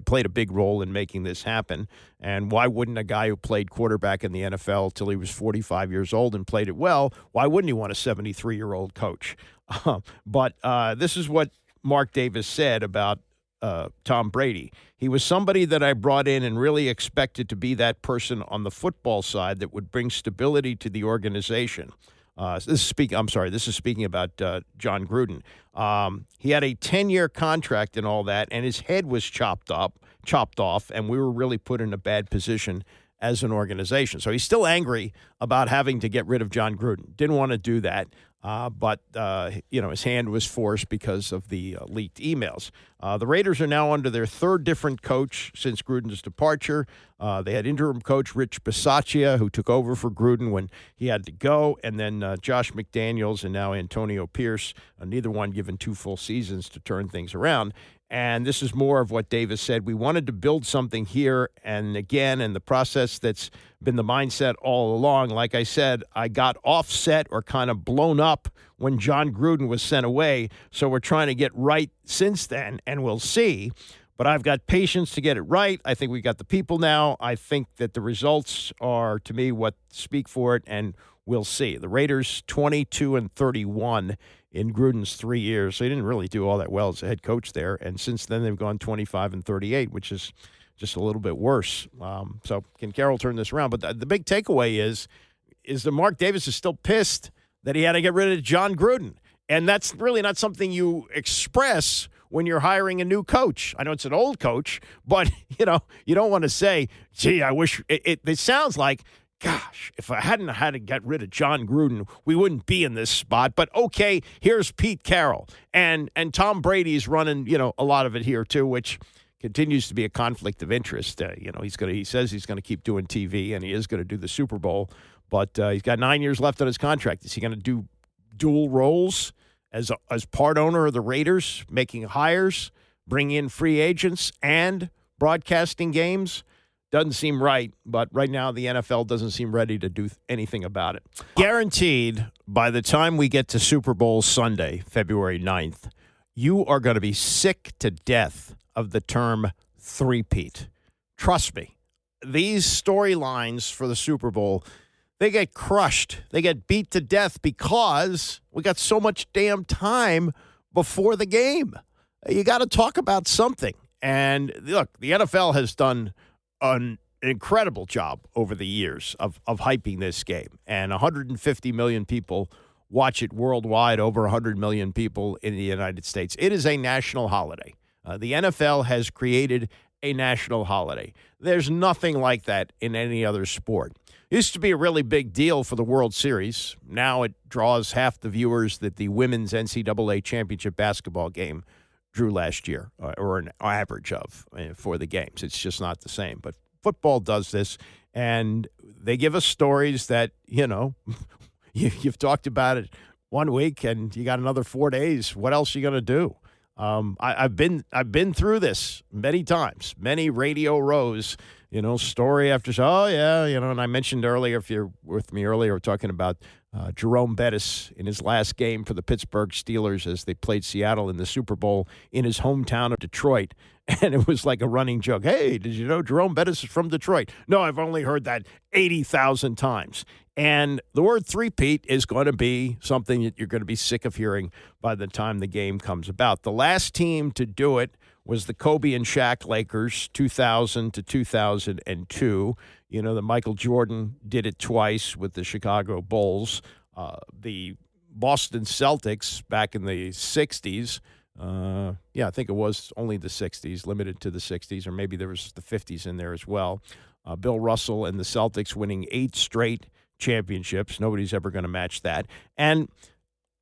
played a big role in making this happen. And why wouldn't a guy who played quarterback in the NFL till he was 45 years old and played it well, why wouldn't he want a 73-year-old coach? But this is what Mark Davis said about Tom Brady. He was somebody that I brought in and really expected to be that person on the football side that would bring stability to the organization. This is speaking about John Gruden. He had a 10-year contract and all that, and his head was chopped off, and we were really put in a bad position as an organization. So he's still angry about having to get rid of John Gruden. Didn't want to do that, but his hand was forced because of the leaked emails. The Raiders are now under their third different coach since Gruden's departure. They had interim coach Rich Bisaccia, who took over for Gruden when he had to go, and then Josh McDaniels and now Antonio Pierce, neither one given 2 full seasons to turn things around. And this is more of what Davis said. We wanted to build something here and again, and the process that's been the mindset all along. Like I said, I got offset or kind of blown up when John Gruden was sent away. So we're trying to get right since then, and we'll see. But I've got patience to get it right. I think we got the people now. I think that the results are, to me, what speak for it, and we'll see. The Raiders 22-31 in Gruden's 3 years. They didn't really do all that well as a head coach there, and since then they've gone 25-38, which is just a little bit worse. So can Carroll turn this around? But the big takeaway is that Mark Davis is still pissed that he had to get rid of John Gruden, and that's really not something you express when you're hiring a new coach. I know it's an old coach, but, you don't want to say, gee, I wish it sounds like, gosh, if I hadn't had to get rid of John Gruden, we wouldn't be in this spot. But, okay, here's Pete Carroll. And Tom Brady's running, a lot of it here, too, which continues to be a conflict of interest. He says he's going to keep doing TV, and he is going to do the Super Bowl. But he's got 9 years left on his contract. Is he going to do dual roles as part owner of the Raiders, making hires, bringing in free agents, and broadcasting games? Doesn't seem right, but right now the NFL doesn't seem ready to do anything about it. Guaranteed, by the time we get to Super Bowl Sunday, February 9th, you are going to be sick to death of the term three-peat. Trust me. These storylines for the Super Bowl, they get crushed. They get beat to death because we got so much damn time before the game. You got to talk about something. And look, the NFL has done an incredible job over the years of hyping this game. And 150 million people watch it worldwide, over 100 million people in the United States. It is a national holiday. The NFL has created a national holiday. There's nothing like that in any other sport. It used to be a really big deal for the World Series. Now it draws half the viewers that the women's NCAA championship basketball game drew last year, or an average of for the games. It's just not the same. But football does this, and they give us stories that, you've talked about it 1 week, and you got another 4 days. What else are you going to do? I've been through this many times, many radio rows, story after, and I mentioned earlier, if you're with me earlier, we're talking about Jerome Bettis in his last game for the Pittsburgh Steelers as they played Seattle in the Super Bowl in his hometown of Detroit. And it was like a running joke. Hey, did you know Jerome Bettis is from Detroit? No, I've only heard that 80,000 times. And the word three-peat is going to be something that you're going to be sick of hearing by the time the game comes about. The last team to do it was the Kobe and Shaq Lakers, 2000 to 2002. That Michael Jordan did it twice with the Chicago Bulls. The Boston Celtics back in the 60s. I think it was only the 60s, limited to the 60s, or maybe there was the 50s in there as well. Bill Russell and the Celtics winning 8 straight championships. Nobody's ever going to match that. And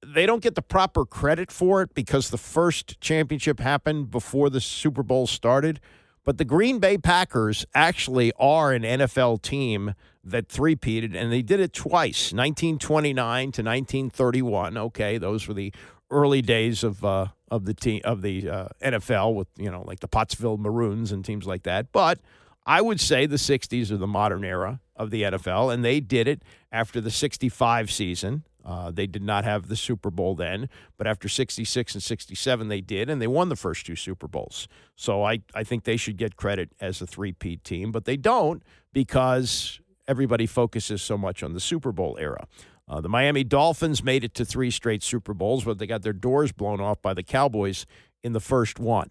they don't get the proper credit for it because the first championship happened before the Super Bowl started. But the Green Bay Packers actually are an NFL team that three-peated, and they did it twice, 1929 to 1931. Okay, those were the early days of the NFL with, like the Pottsville Maroons and teams like that. But I would say the 60s are the modern era of the NFL, and they did it after the 65 season. They did not have the Super Bowl then, but after 66 and 67 they did, and they won the first 2 Super Bowls. So I think they should get credit as a three-peat team, but they don't because everybody focuses so much on the Super Bowl era. The Miami Dolphins made it to 3 straight Super Bowls, but they got their doors blown off by the Cowboys in the first one.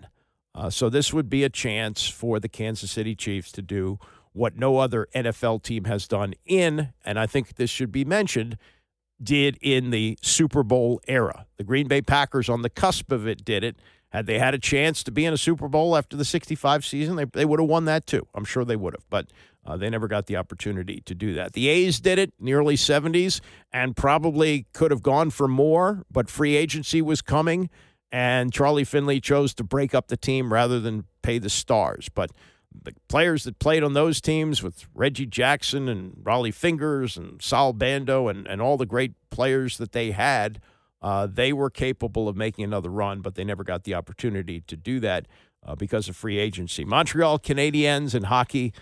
So this would be a chance for the Kansas City Chiefs to do what no other NFL team has done and I think this should be mentioned, did in the Super Bowl era. The Green Bay Packers on the cusp of it did it. Had they had a chance to be in a Super Bowl after the 65 season, they would have won that too. I'm sure they would have, but they never got the opportunity to do that. The A's did it in the early 70s and probably could have gone for more, but free agency was coming, and Charlie Finley chose to break up the team rather than pay the stars. But the players that played on those teams with Reggie Jackson and Raleigh Fingers and Sal Bando and all the great players that they had, They were capable of making another run, but they never got the opportunity to do that because of free agency. Montreal Canadiens in hockey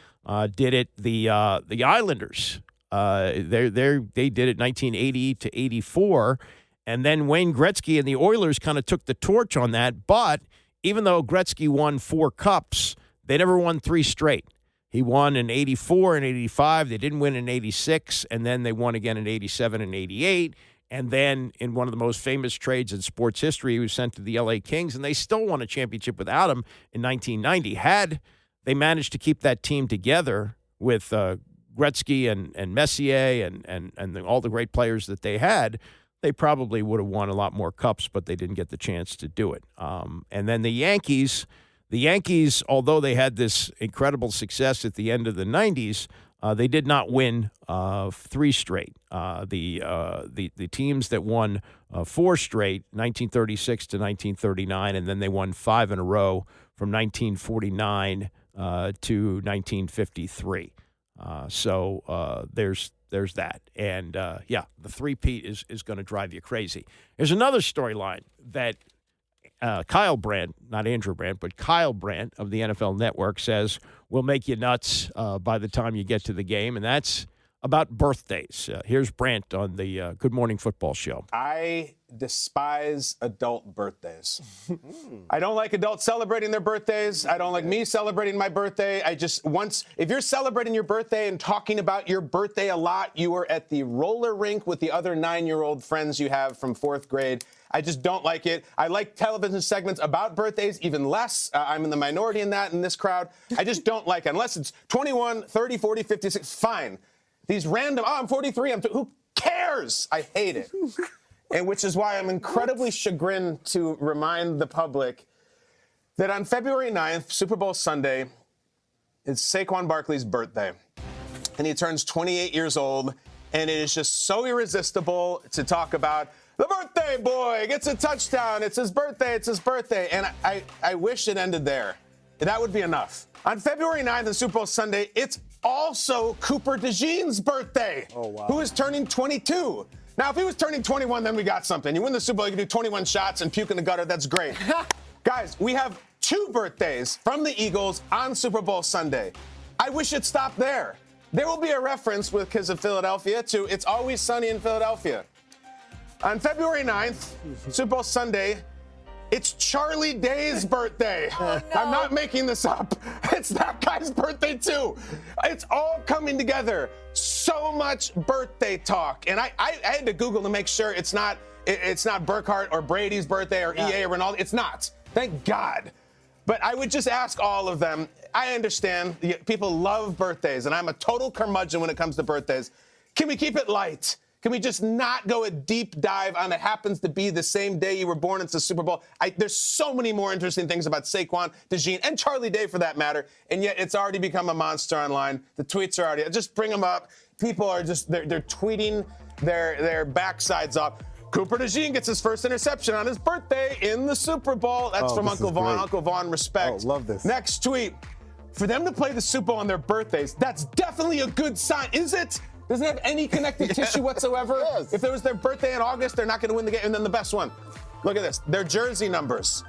did it. The Islanders, they did it 1980 to 84, and then Wayne Gretzky and the Oilers kind of took the torch on that. But even though Gretzky won 4 cups, they never won 3 straight. He won in 84 and 85. They didn't win in 86, and then they won again in 87 and 88. And then in one of the most famous trades in sports history, he was sent to the L.A. Kings, and they still won a championship without him in 1990. Had they managed to keep that team together with Gretzky and Messier and all the great players that they had, they probably would have won a lot more cups, but they didn't get the chance to do it. And then the Yankees, although they had this incredible success at the end of the 90s, they did not win 3 straight. The teams that won 4 straight, 1936 to 1939, and then they won 5 in a row from 1949 to 1953. So there's that. And, the three-peat is going to drive you crazy. There's another storyline that Kyle Brandt, not Andrew Brandt, but Kyle Brandt of the NFL Network says will make you nuts by the time you get to the game, and that's about birthdays. Here's Brandt on the Good Morning Football show. I despise adult birthdays. I don't like adults celebrating their birthdays. I don't like me celebrating my birthday. If you're celebrating your birthday and talking about your birthday a lot, you are at the roller rink with the other 9-year-old friends you have from 4th grade. I just don't like it. I like television segments about birthdays even less. I'm in the minority in this crowd. I just don't like it. Unless it's 21, 30, 40, 56, fine. These random, I'm 43, who cares? I hate it. And which is why I'm incredibly chagrined to remind the public that on February 9th, Super Bowl Sunday, it's Saquon Barkley's birthday. And he turns 28 years old, and it is just so irresistible to talk about the birthday boy gets a touchdown. It's his birthday. It's his birthday. And I wish it ended there. That would be enough. On February 9th on Super Bowl Sunday, it's also Cooper DeJean's birthday, who is turning 22. Now, if he was turning 21, then we got something. You win the Super Bowl, you can do 21 shots and puke in the gutter. That's great. Guys, we have 2 birthdays from the Eagles on Super Bowl Sunday. I wish it stopped there. There will be a reference because of Philadelphia to It's Always Sunny in Philadelphia. On February 9th, Super Bowl Sunday, it's Charlie Day's birthday. Oh, no. I'm not making this up. It's that guy's birthday, too. It's all coming together. So much birthday talk. And I had to Google to make sure it's not Burkhardt or Brady's birthday or EA or Ronaldo. It's not. Thank God. But I would just ask all of them. I understand people love birthdays, and I'm a total curmudgeon when it comes to birthdays. Can we keep it light? Can we just not go a deep dive on it happens to be the same day you were born? It's the Super Bowl. There's so many more interesting things about Saquon, DeJean, and Charlie Day for that matter, and yet it's already become a monster online. The tweets are already, just bring them up. People are just, they're tweeting their backsides off. Cooper DeJean gets his first interception on his birthday in the Super Bowl. That's from Uncle Vaughn. Great. Uncle Vaughn, respect. Oh, love this. Next tweet. For them to play the Super Bowl on their birthdays, that's definitely a good sign. Is it? Doesn't have any connective tissue whatsoever. Yes. If it was their birthday in August, they're not going to win the game. And then the best one. Look at this. Their jersey numbers.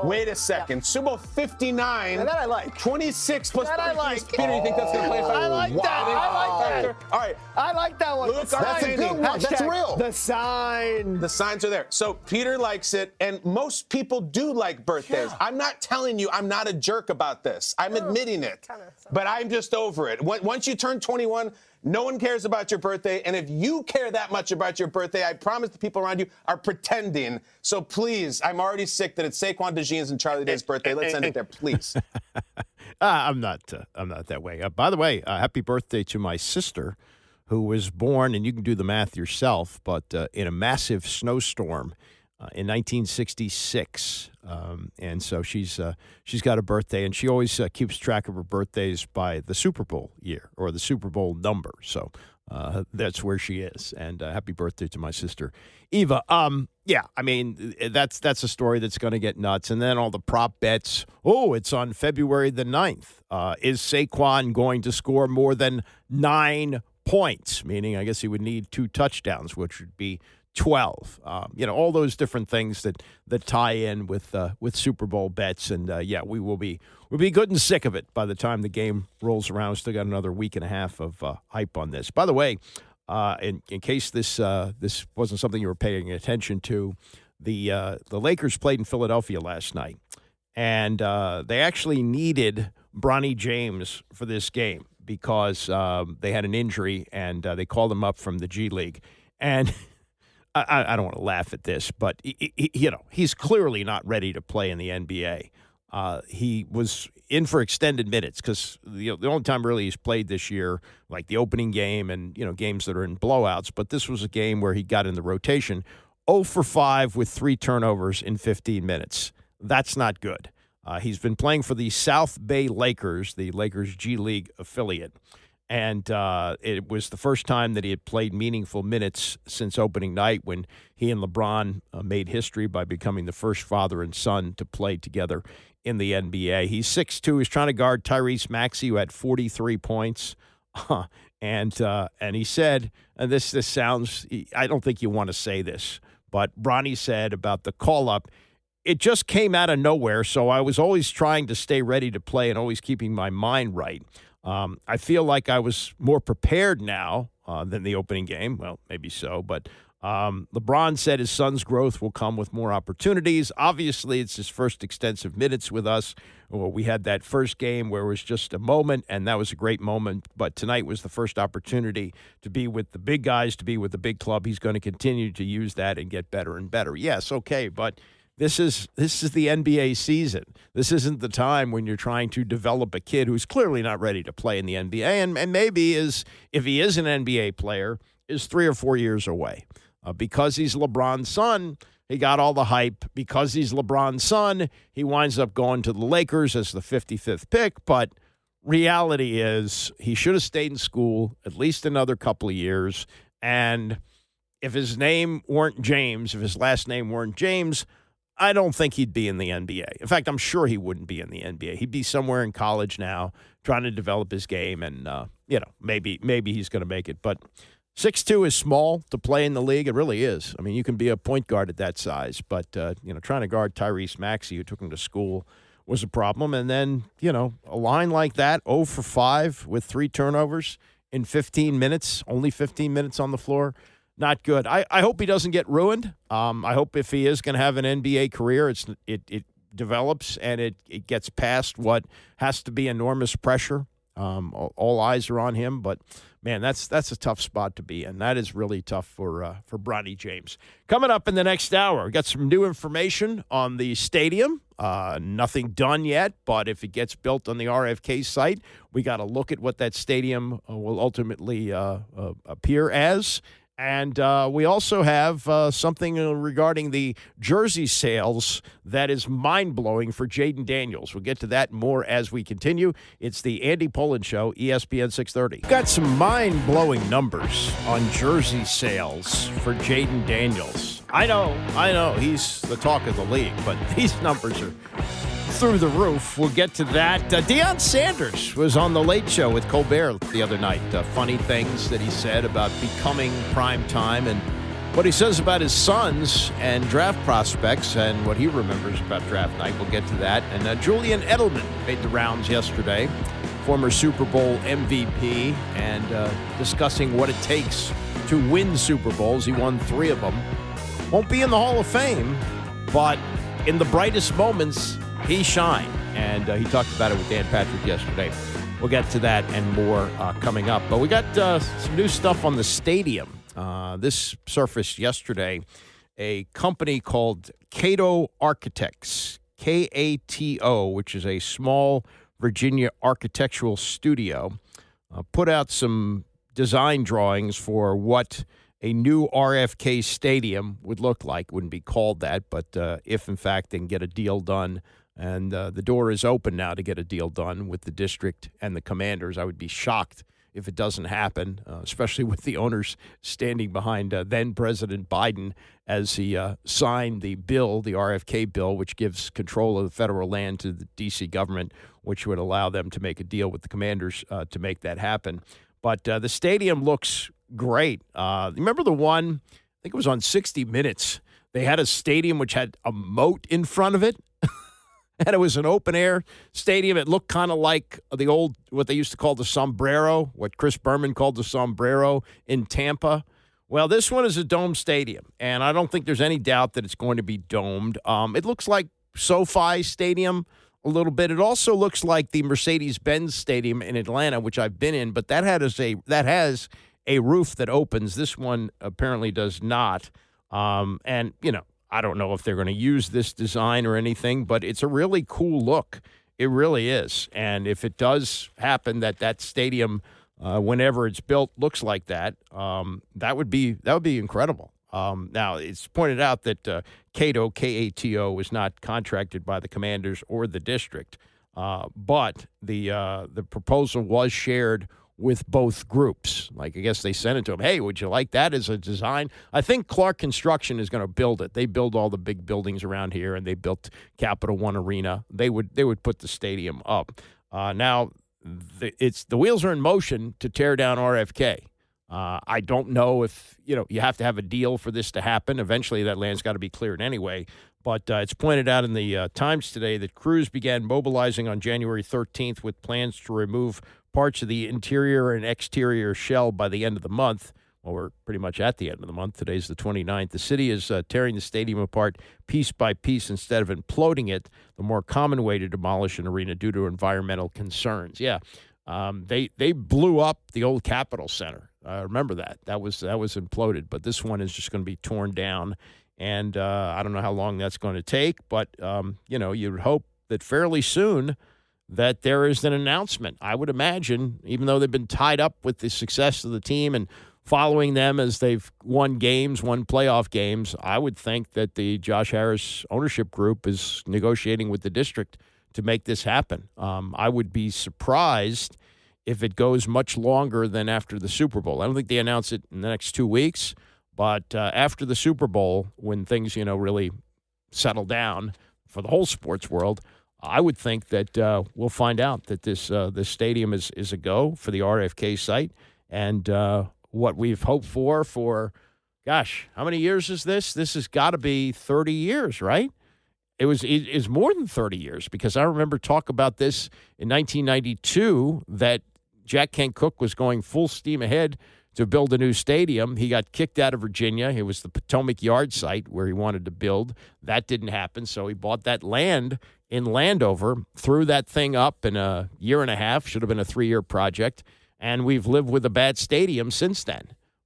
Wait a second. Yeah. Super Bowl 59. And that I like. 26 plus that 30. I like. Peter, you think that's going to play a factor? I like that. I like that. All right. I like that one. Luke, that's a good one. That's real. The signs are there. So Peter likes it, and most people do like birthdays. Yeah. I'm not telling you I'm not a jerk about this. I'm admitting it. But I'm just over it. Once you turn 21, no one cares about your birthday, and if you care that much about your birthday, I promise the people around you are pretending. So please, I'm already sick that it's Saquon DeJean's and Charlie Day's birthday. Let's end it there, please. I'm not that way. By the way, happy birthday to my sister, who was born, and you can do the math yourself, but in a massive snowstorm in 1966. And so she's got a birthday, and she always keeps track of her birthdays by the Super Bowl year or the Super Bowl number. So that's where she is. And happy birthday to my sister, Eva. Yeah, I mean, that's a story that's going to get nuts. And then all the prop bets. Oh, it's on February the 9th. Is Saquon going to score more than 9 points? Meaning, I guess he would need 2 touchdowns, which would be 12. All those different things that tie in with Super Bowl bets. And we'll be good and sick of it by the time the game rolls around. We still got another week and a half of hype on this. By the way, in case this wasn't something you were paying attention to, the Lakers played in Philadelphia last night, and they actually needed Bronny James for this game because they had an injury, and they called him up from the G League. And I don't want to laugh at this, but he's clearly not ready to play in the NBA. He was in for extended minutes because the only time really he's played this year, like the opening game and games that are in blowouts. But this was a game where he got in the rotation, 0 for 5 with 3 turnovers in 15 minutes. That's not good. He's been playing for the South Bay Lakers, the Lakers G League affiliate. And it was the first time that he had played meaningful minutes since opening night when he and LeBron made history by becoming the first father and son to play together in the NBA. He's 6'2". He's trying to guard Tyrese Maxey, who had 43 points. And he said, and this sounds, I don't think you want to say this, but Bronny said about the call-up, it just came out of nowhere, so I was always trying to stay ready to play and always keeping my mind right. I feel like I was more prepared now than the opening game. Well, maybe so, but LeBron said his son's growth will come with more opportunities. Obviously, it's his first extensive minutes with us. We had that first game where it was just a moment, and that was a great moment. But tonight was the first opportunity to be with the big guys, to be with the big club. He's going to continue to use that and get better and better. Yes, okay, but This is the NBA season. This isn't the time when you're trying to develop a kid who's clearly not ready to play in the NBA, and maybe if he is an NBA player, is 3 or 4 years away. Because he's LeBron's son, he got all the hype. Because he's LeBron's son, he winds up going to the Lakers as the 55th pick. But reality is he should have stayed in school at least another couple of years. And if his name weren't James, if his last name weren't James, I don't think he'd be in the NBA. In fact, I'm sure he wouldn't be in the NBA. He'd be somewhere in college now trying to develop his game, and, maybe he's going to make it. But 6'2" is small to play in the league. It really is. I mean, you can be a point guard at that size, but, trying to guard Tyrese Maxey, who took him to school, was a problem. And then, a line like that, 0 for 5 with 3 turnovers in 15 minutes, only 15 minutes on the floor, not good. I hope he doesn't get ruined. I hope if he is going to have an NBA career, it develops and it gets past what has to be enormous pressure. All eyes are on him, but man, that's a tough spot to be in. That is really tough for Bronny James. Coming up in the next hour, we got some new information on the stadium. Nothing done yet, but if it gets built on the RFK site, we got to look at what that stadium will ultimately appear as. And we also have something regarding the jersey sales that is mind-blowing for Jaden Daniels. We'll get to that more as we continue. It's the Andy Pollin Show, ESPN 630. Got some mind-blowing numbers on jersey sales for Jaden Daniels. I know, he's the talk of the league, but these numbers are through the roof. We'll get to that. Deion Sanders was on the Late Show with Colbert the other night. Funny things that he said about becoming prime time and what he says about his sons and draft prospects and what he remembers about draft night. We'll get to that. And Julian Edelman made the rounds yesterday, former Super Bowl MVP, and discussing what it takes to win Super Bowls. He won 3 of them. Won't be in the Hall of Fame, but in the brightest moments, he shined, and he talked about it with Dan Patrick yesterday. We'll get to that and more coming up. But we got some new stuff on the stadium. This surfaced yesterday. A company called Cato Architects, K-A-T-O, which is a small Virginia architectural studio, put out some design drawings for what a new RFK stadium would look like. It wouldn't be called that, but if, in fact, they can get a deal done. And the door is open now to get a deal done with the district and the Commanders. I would be shocked if it doesn't happen, especially with the owners standing behind then-President Biden as he signed the bill, the RFK bill, which gives control of the federal land to the D.C. government, which would allow them to make a deal with the Commanders to make that happen. But the stadium looks great. Remember the one think it was on 60 Minutes. They had a stadium which had a moat in front of it. And it was an open-air stadium. It looked kind of like the old, what they used to call the sombrero, what Chris Berman called the sombrero in Tampa. Well, this one is a dome stadium, and I don't think there's any doubt that it's going to be domed. It looks like SoFi Stadium a little bit. It also looks like the Mercedes-Benz Stadium in Atlanta, which I've been in, but that has a roof that opens. This one apparently does not. And, I don't know if they're going to use this design or anything, but it's a really cool look. It really is. And if it does happen that stadium, whenever it's built, looks like that, that would be incredible. Now, it's pointed out that Cato, K-A-T-O, was not contracted by the Commanders or the district, but the proposal was shared with both groups. Like, I guess they sent it to them. Hey, would you like that as a design? I think Clark Construction is going to build it. They build all the big buildings around here, and they built Capital One Arena. They would put the stadium up. Now, the wheels are in motion to tear down RFK. I don't know if, you have to have a deal for this to happen. Eventually, that land's got to be cleared anyway. But it's pointed out in the Times today that crews began mobilizing on January 13th with plans to remove parts of the interior and exterior shell by the end of the month. Well, we're pretty much at the end of the month. Today's the 29th. The city is tearing the stadium apart piece by piece instead of imploding it, the more common way to demolish an arena due to environmental concerns. Yeah, they blew up the old Capitol Center. Remember that. That was imploded. But this one is just going to be torn down. And I don't know how long that's going to take. But, you'd hope that fairly soon that there is an announcement. I would imagine, even though they've been tied up with the success of the team and following them as they've won playoff games, I would think that the Josh Harris ownership group is negotiating with the district to make this happen. I would be surprised if it goes much longer than after the Super Bowl. I don't think they announce it in the next 2 weeks, but after the Super Bowl, when things, really settle down for the whole sports world, I would think that we'll find out that this stadium is a go for the RFK site. And what we've hoped for, gosh, how many years is this? This has got to be 30 years, right? It's more than 30 years, because I remember talk about this in 1992 that Jack Kent Cooke was going full steam ahead to build a new stadium. He got kicked out of Virginia. It was the Potomac Yard site where he wanted to build. That didn't happen, so he bought that land in Landover, threw that thing up in a year and a half, should have been a 3-year project, and we've lived with a bad stadium since then.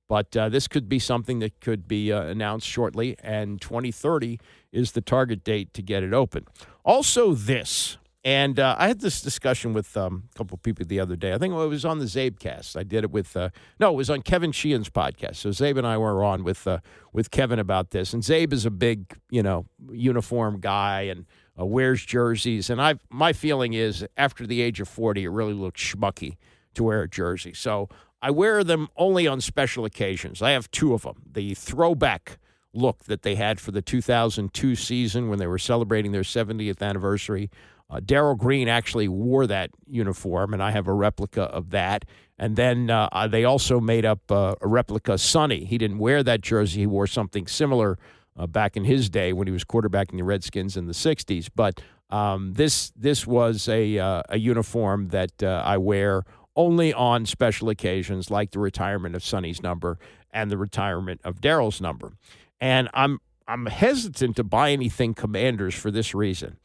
But this could be something that could be announced shortly, and 2030 is the target date to get it open. Also this, and I had this discussion with a couple of people the other day. I think it was on the Zabecast. I did it with, it was on Kevin Sheehan's podcast. So Zabe and I were on with Kevin about this. And Zabe is a big, uniform guy and wears jerseys. And my feeling is after the age of 40, it really looks schmucky to wear a jersey. So I wear them only on special occasions. I have 2 of them. The throwback look that they had for the 2002 season when they were celebrating their 70th anniversary. Darryl Green actually wore that uniform, and I have a replica of that. And then they also made up a replica Sonny. He didn't wear that jersey. He wore something similar back in his day when he was quarterbacking the Redskins in the 60s. But this was a uniform that I wear only on special occasions, like the retirement of Sonny's number and the retirement of Darryl's number. And I'm hesitant to buy anything Commanders for this reason.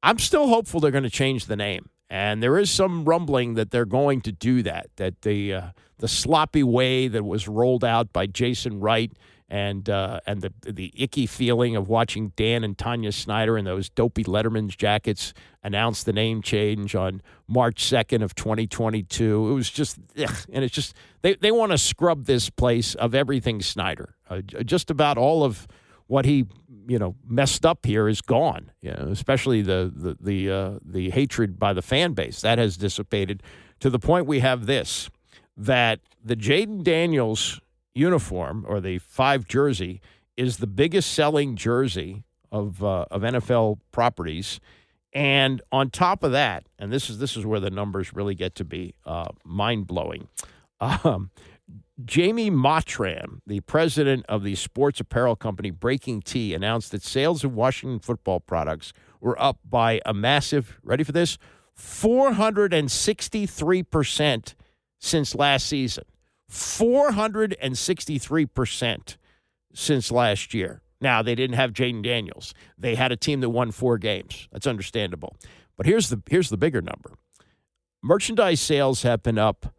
I'm still hopeful they're going to change the name. And there is some rumbling that they're going to do that the sloppy way that was rolled out by Jason Wright and the icky feeling of watching Dan and Tanya Snyder in those dopey Letterman's jackets announce the name change on March 2nd of 2022. It was just, and it's just, they want to scrub this place of everything Snyder. Just about all of what he, messed up here is gone. Especially the hatred by the fan base that has dissipated to the point we have this, that the Jaden Daniels uniform or the 5 jersey is the biggest selling jersey of NFL properties. And on top of that, and this is where the numbers really get to be mind blowing. Jamie Mottram, the president of the sports apparel company Breaking Tea, announced that sales of Washington football products were up by a massive, ready for this, 463% since last season. 463% since last year. Now, they didn't have Jaden Daniels. They had a team that won 4 games. That's understandable. But here's the bigger number. Merchandise sales have been up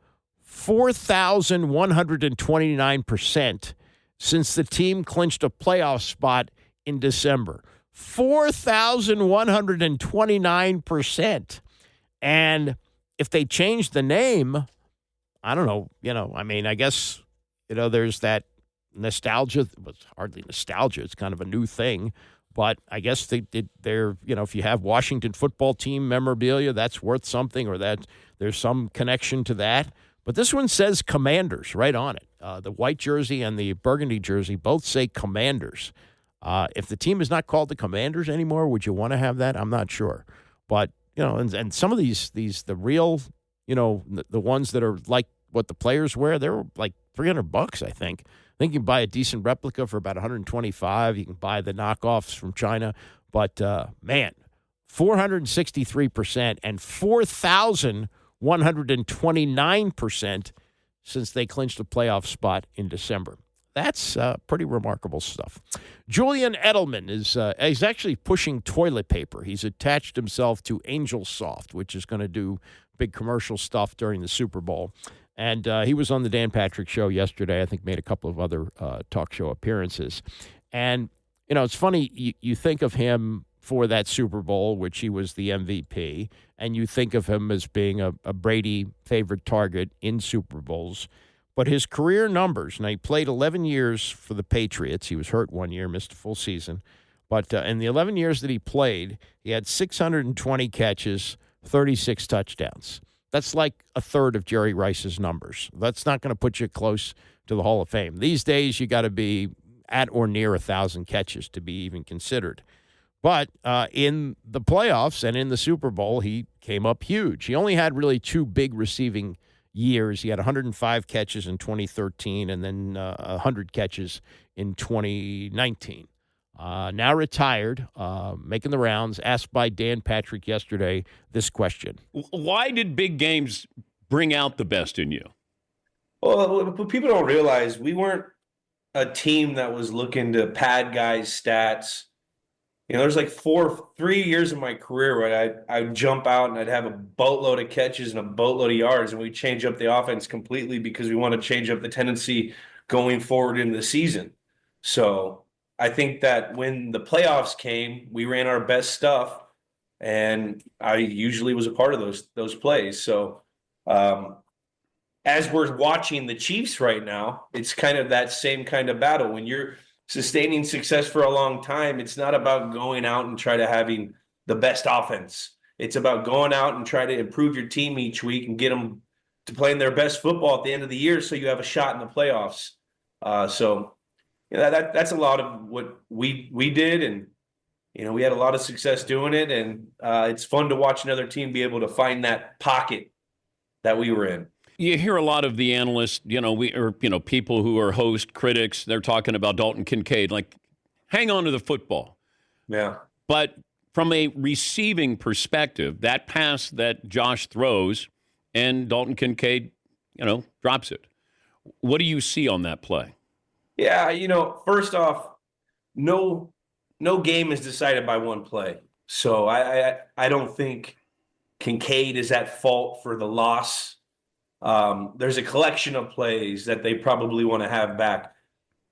4,129% since the team clinched a playoff spot in December. 4,129%. And if they change the name, I don't know, I guess, there's that nostalgia. It was hardly nostalgia. It's kind of a new thing. But I guess they're, if you have Washington football team memorabilia, that's worth something, or that there's some connection to that. But this one says Commanders right on it. The white jersey and the burgundy jersey both say Commanders. If the team is not called the Commanders anymore, would you want to have that? I'm not sure. But, and some of these the real, the ones that are like what the players wear, they're like $300, I think. I think you can buy a decent replica for about $125. You can buy the knockoffs from China. But, man, 463% and 4,129% since they clinched a playoff spot in December. That's pretty remarkable stuff. Julian Edelman is actually pushing toilet paper. He's attached himself to Angel Soft, which is going to do big commercial stuff during the Super Bowl. And he was on the Dan Patrick Show yesterday. I think made a couple of other talk show appearances. And, it's funny, you think of him for that Super Bowl, which he was the MVP, and you think of him as being a Brady favorite target in Super Bowls. But his career numbers, now he played 11 years for the Patriots. He was hurt one year, missed a full season. But in the 11 years that he played, he had 620 catches, 36 touchdowns. That's like a third of Jerry Rice's numbers. That's not going to put you close to the Hall of Fame. These days, you got to be at or near 1,000 catches to be even considered. But in the playoffs and in the Super Bowl, he came up huge. He only had really 2 big receiving years. He had 105 catches in 2013 and then 100 catches in 2019. Now retired, making the rounds, asked by Dan Patrick yesterday this question. Why did big games bring out the best in you? Well, what people don't realize, we weren't a team that was looking to pad guys' stats. There's like 3 years of my career where I'd jump out and I'd have a boatload of catches and a boatload of yards, and we change up the offense completely because we want to change up the tendency going forward in the season. So I think that when the playoffs came, we ran our best stuff, and I usually was a part of those plays. So as we're watching the Chiefs right now, it's kind of that same kind of battle. When you're sustaining success for a long time, it's not about going out and try to having the best offense. It's about going out and try to improve your team each week and get them to playing their best football at the end of the year so you have a shot in the playoffs. That's a lot of what we did, and we had a lot of success doing it, and it's fun to watch another team be able to find that pocket that we were in. You hear a lot of the analysts, people who are host critics, they're talking about Dalton Kincaid, like, hang on to the football. Yeah. But from a receiving perspective, that pass that Josh throws and Dalton Kincaid, drops it. What do you see on that play? Yeah, first off, no game is decided by one play. So I don't think Kincaid is at fault for the loss. There's a collection of plays that they probably want to have back.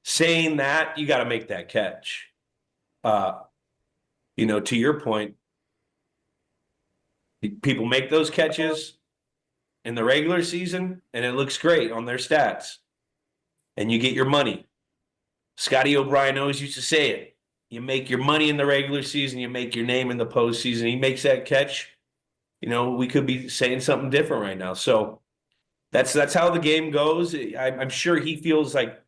Saying that, you got to make that catch. To your point, people make those catches in the regular season, and it looks great on their stats. And you get your money. Scotty O'Brien always used to say it. You make your money in the regular season, you make your name in the postseason. He makes that catch. We could be saying something different right now. So that's how the game goes. I'm sure he feels like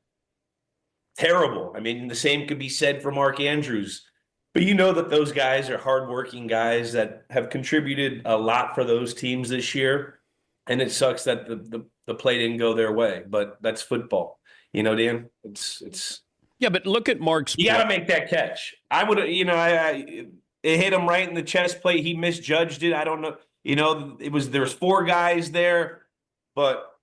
terrible. I mean, the same could be said for Mark Andrews. But that those guys are hardworking guys that have contributed a lot for those teams this year. and it sucks that the play didn't go their way. But that's football, Dan. It's. Yeah, but look at Mark's. You got to make that catch. I would, it hit him right in the chest plate. He misjudged it. I don't know. There's 4 guys there, but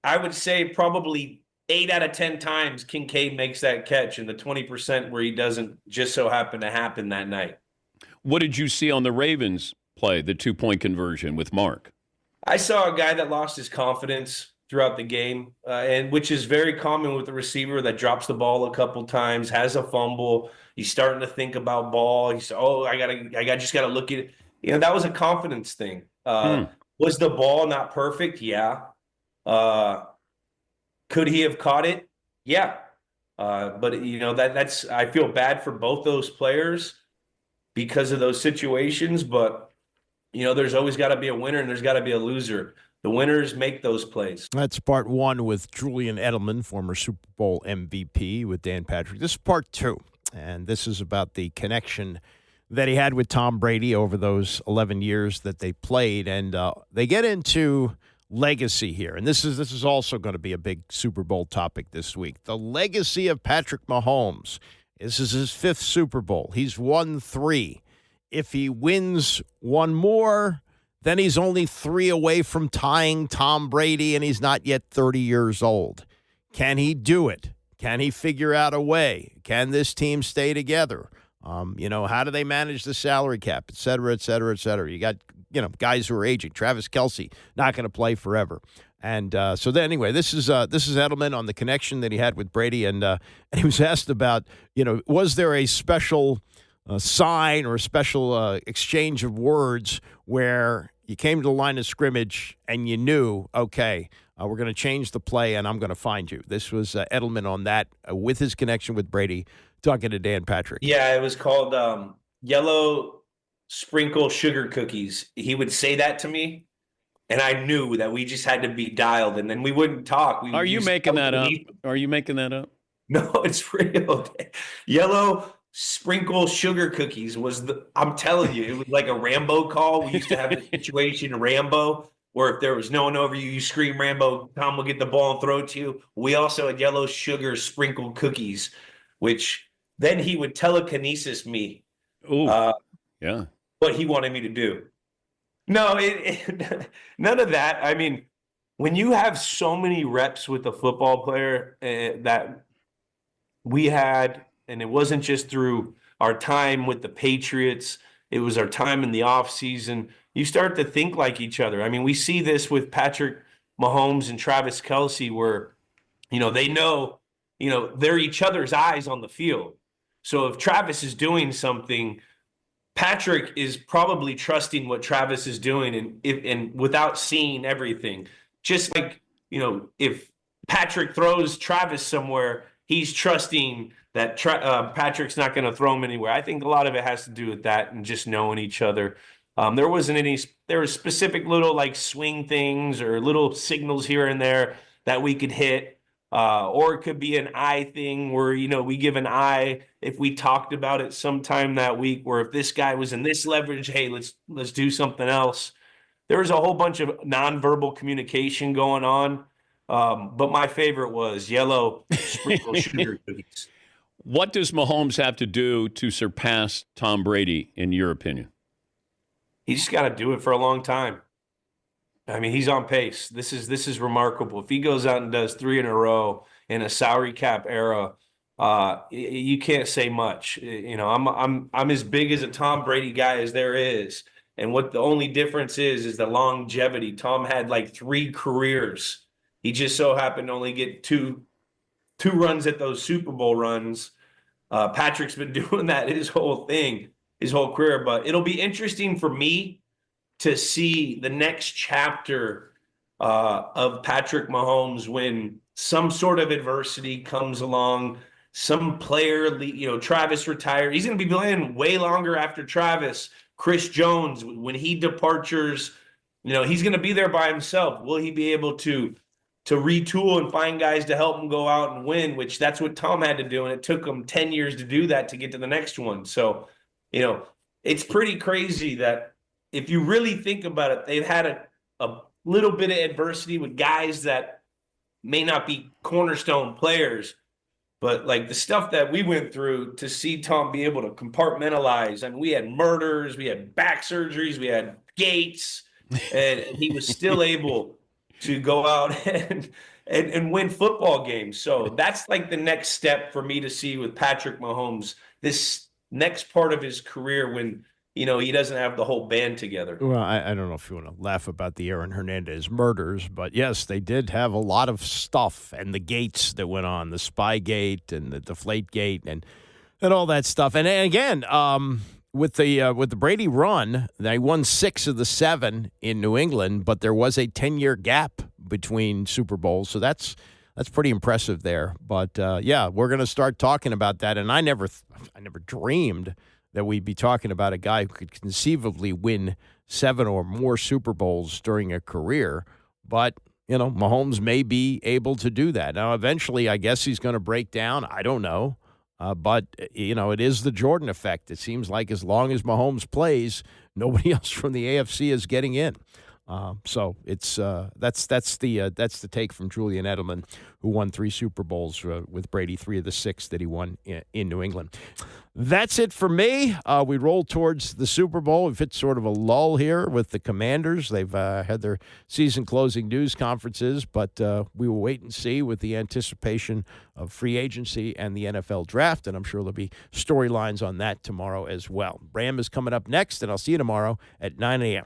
I would say probably 8 out of 10 times Kincaid makes that catch, and the 20% where he doesn't just so happen to happen that night. What did you see on the Ravens play, the 2-point conversion with Mark? I saw a guy that lost his confidence throughout the game, and which is very common with the receiver that drops the ball a couple times, has a fumble. He's starting to think about ball. He's, I just got to look at it. That was a confidence thing. Was the ball not perfect? Yeah. Could he have caught it? Yeah. But that's I feel bad for both those players because of those situations. But there's always got to be a winner and there's got to be a loser. The winners make those plays. That's part 1 with Julian Edelman, former Super Bowl MVP, with Dan Patrick. This is part 2, and this is about the connection that he had with Tom Brady over those 11 years that they played. And they get into legacy here. And this is also going to be a big Super Bowl topic this week. The legacy of Patrick Mahomes. This is his 5th Super Bowl. He's won 3. If he wins 1 more, then he's only 3 away from tying Tom Brady, and he's not yet 30 years old. Can he do it? Can he figure out a way? Can this team stay together? How do they manage the salary cap, et cetera, et cetera, et cetera? You got, guys who are aging. Travis Kelce, not going to play forever. And so then anyway, this is Edelman on the connection that he had with Brady. And he was asked about, was there a special sign or a special exchange of words where you came to the line of scrimmage and you knew, okay, we're going to change the play and I'm going to find you. This was Edelman on that with his connection with Brady, talking to Dan Patrick. Yeah, it was called yellow sprinkle sugar cookies. He would say that to me, and I knew that we just had to be dialed, and then we wouldn't talk. Are you making that up? Are you making that up? No, it's real. Yellow sprinkle sugar cookies was I'm telling you, it was like a Rambo call. We used to have a situation Rambo, where if there was no one over you, you scream Rambo, Tom will get the ball and throw it to you. We also had yellow sugar sprinkled cookies, which then he would telekinesis me. Yeah. What he wanted me to do. No, none of that. I mean, when you have so many reps with a football player that we had, and it wasn't just through our time with the Patriots, it was our time in the offseason, you start to think like each other. I mean, we see this with Patrick Mahomes and Travis Kelce where, they know, they're each other's eyes on the field. So if Travis is doing something, Patrick is probably trusting what Travis is doing and without seeing everything. Just like, if Patrick throws Travis somewhere, he's trusting that Patrick's not going to throw him anywhere. I think a lot of it has to do with that and just knowing each other. There were specific little like swing things or little signals here and there that we could hit. Or it could be an eye thing where, we give an eye if we talked about it sometime that week, where if this guy was in this leverage, hey, let's do something else. There was a whole bunch of nonverbal communication going on. But my favorite was yellow sprinkle sugar cookies. What does Mahomes have to do to surpass Tom Brady, in your opinion? He just got to do it for a long time. I mean, he's on pace. This is remarkable. If he goes out and does 3 in a row in a salary cap era, you can't say much. I'm as big as a Tom Brady guy as there is. And what the only difference is the longevity. Tom had like 3 careers. He just so happened to only get two runs at those Super Bowl runs. Patrick's been doing that his whole career. But it'll be interesting for me to see the next chapter of Patrick Mahomes when some sort of adversity comes along, some player, Travis retired. He's going to be playing way longer after Travis. Chris Jones, when he departures, he's going to be there by himself. Will he be able to retool and find guys to help him go out and win, which that's what Tom had to do, and it took him 10 years to do that to get to the next one. So, it's pretty crazy that if you really think about it, they've had little bit of adversity with guys that may not be cornerstone players, but like the stuff that we went through to see Tom be able to compartmentalize. I mean, we had murders, we had back surgeries, we had gates, and he was still able to go out and win football games. So that's like the next step for me to see with Patrick Mahomes, this next part of his career when, he doesn't have the whole band together. Well, I don't know if you want to laugh about the Aaron Hernandez murders, but yes, they did have a lot of stuff and the gates that went on, the spy gate and the deflate gate and all that stuff. And again, with the Brady run, they won 6 of the 7 in New England, but there was a 10-year gap between Super Bowls, so that's pretty impressive there. But yeah, we're going to start talking about that, and I never dreamed that we'd be talking about a guy who could conceivably win 7 or more Super Bowls during a career. But, Mahomes may be able to do that. Now, eventually, I guess he's going to break down. I don't know. But, it is the Jordan effect. It seems like as long as Mahomes plays, nobody else from the AFC is getting in. So it's that's the take from Julian Edelman, who won 3 Super Bowls with Brady, 3 of the 6 that he won in New England. That's it for me. We roll towards the Super Bowl. We've hit sort of a lull here with the Commanders. They've had their season-closing news conferences, but we will wait and see with the anticipation of free agency and the NFL draft, and I'm sure there'll be storylines on that tomorrow as well. Bram is coming up next, and I'll see you tomorrow at 9 a.m.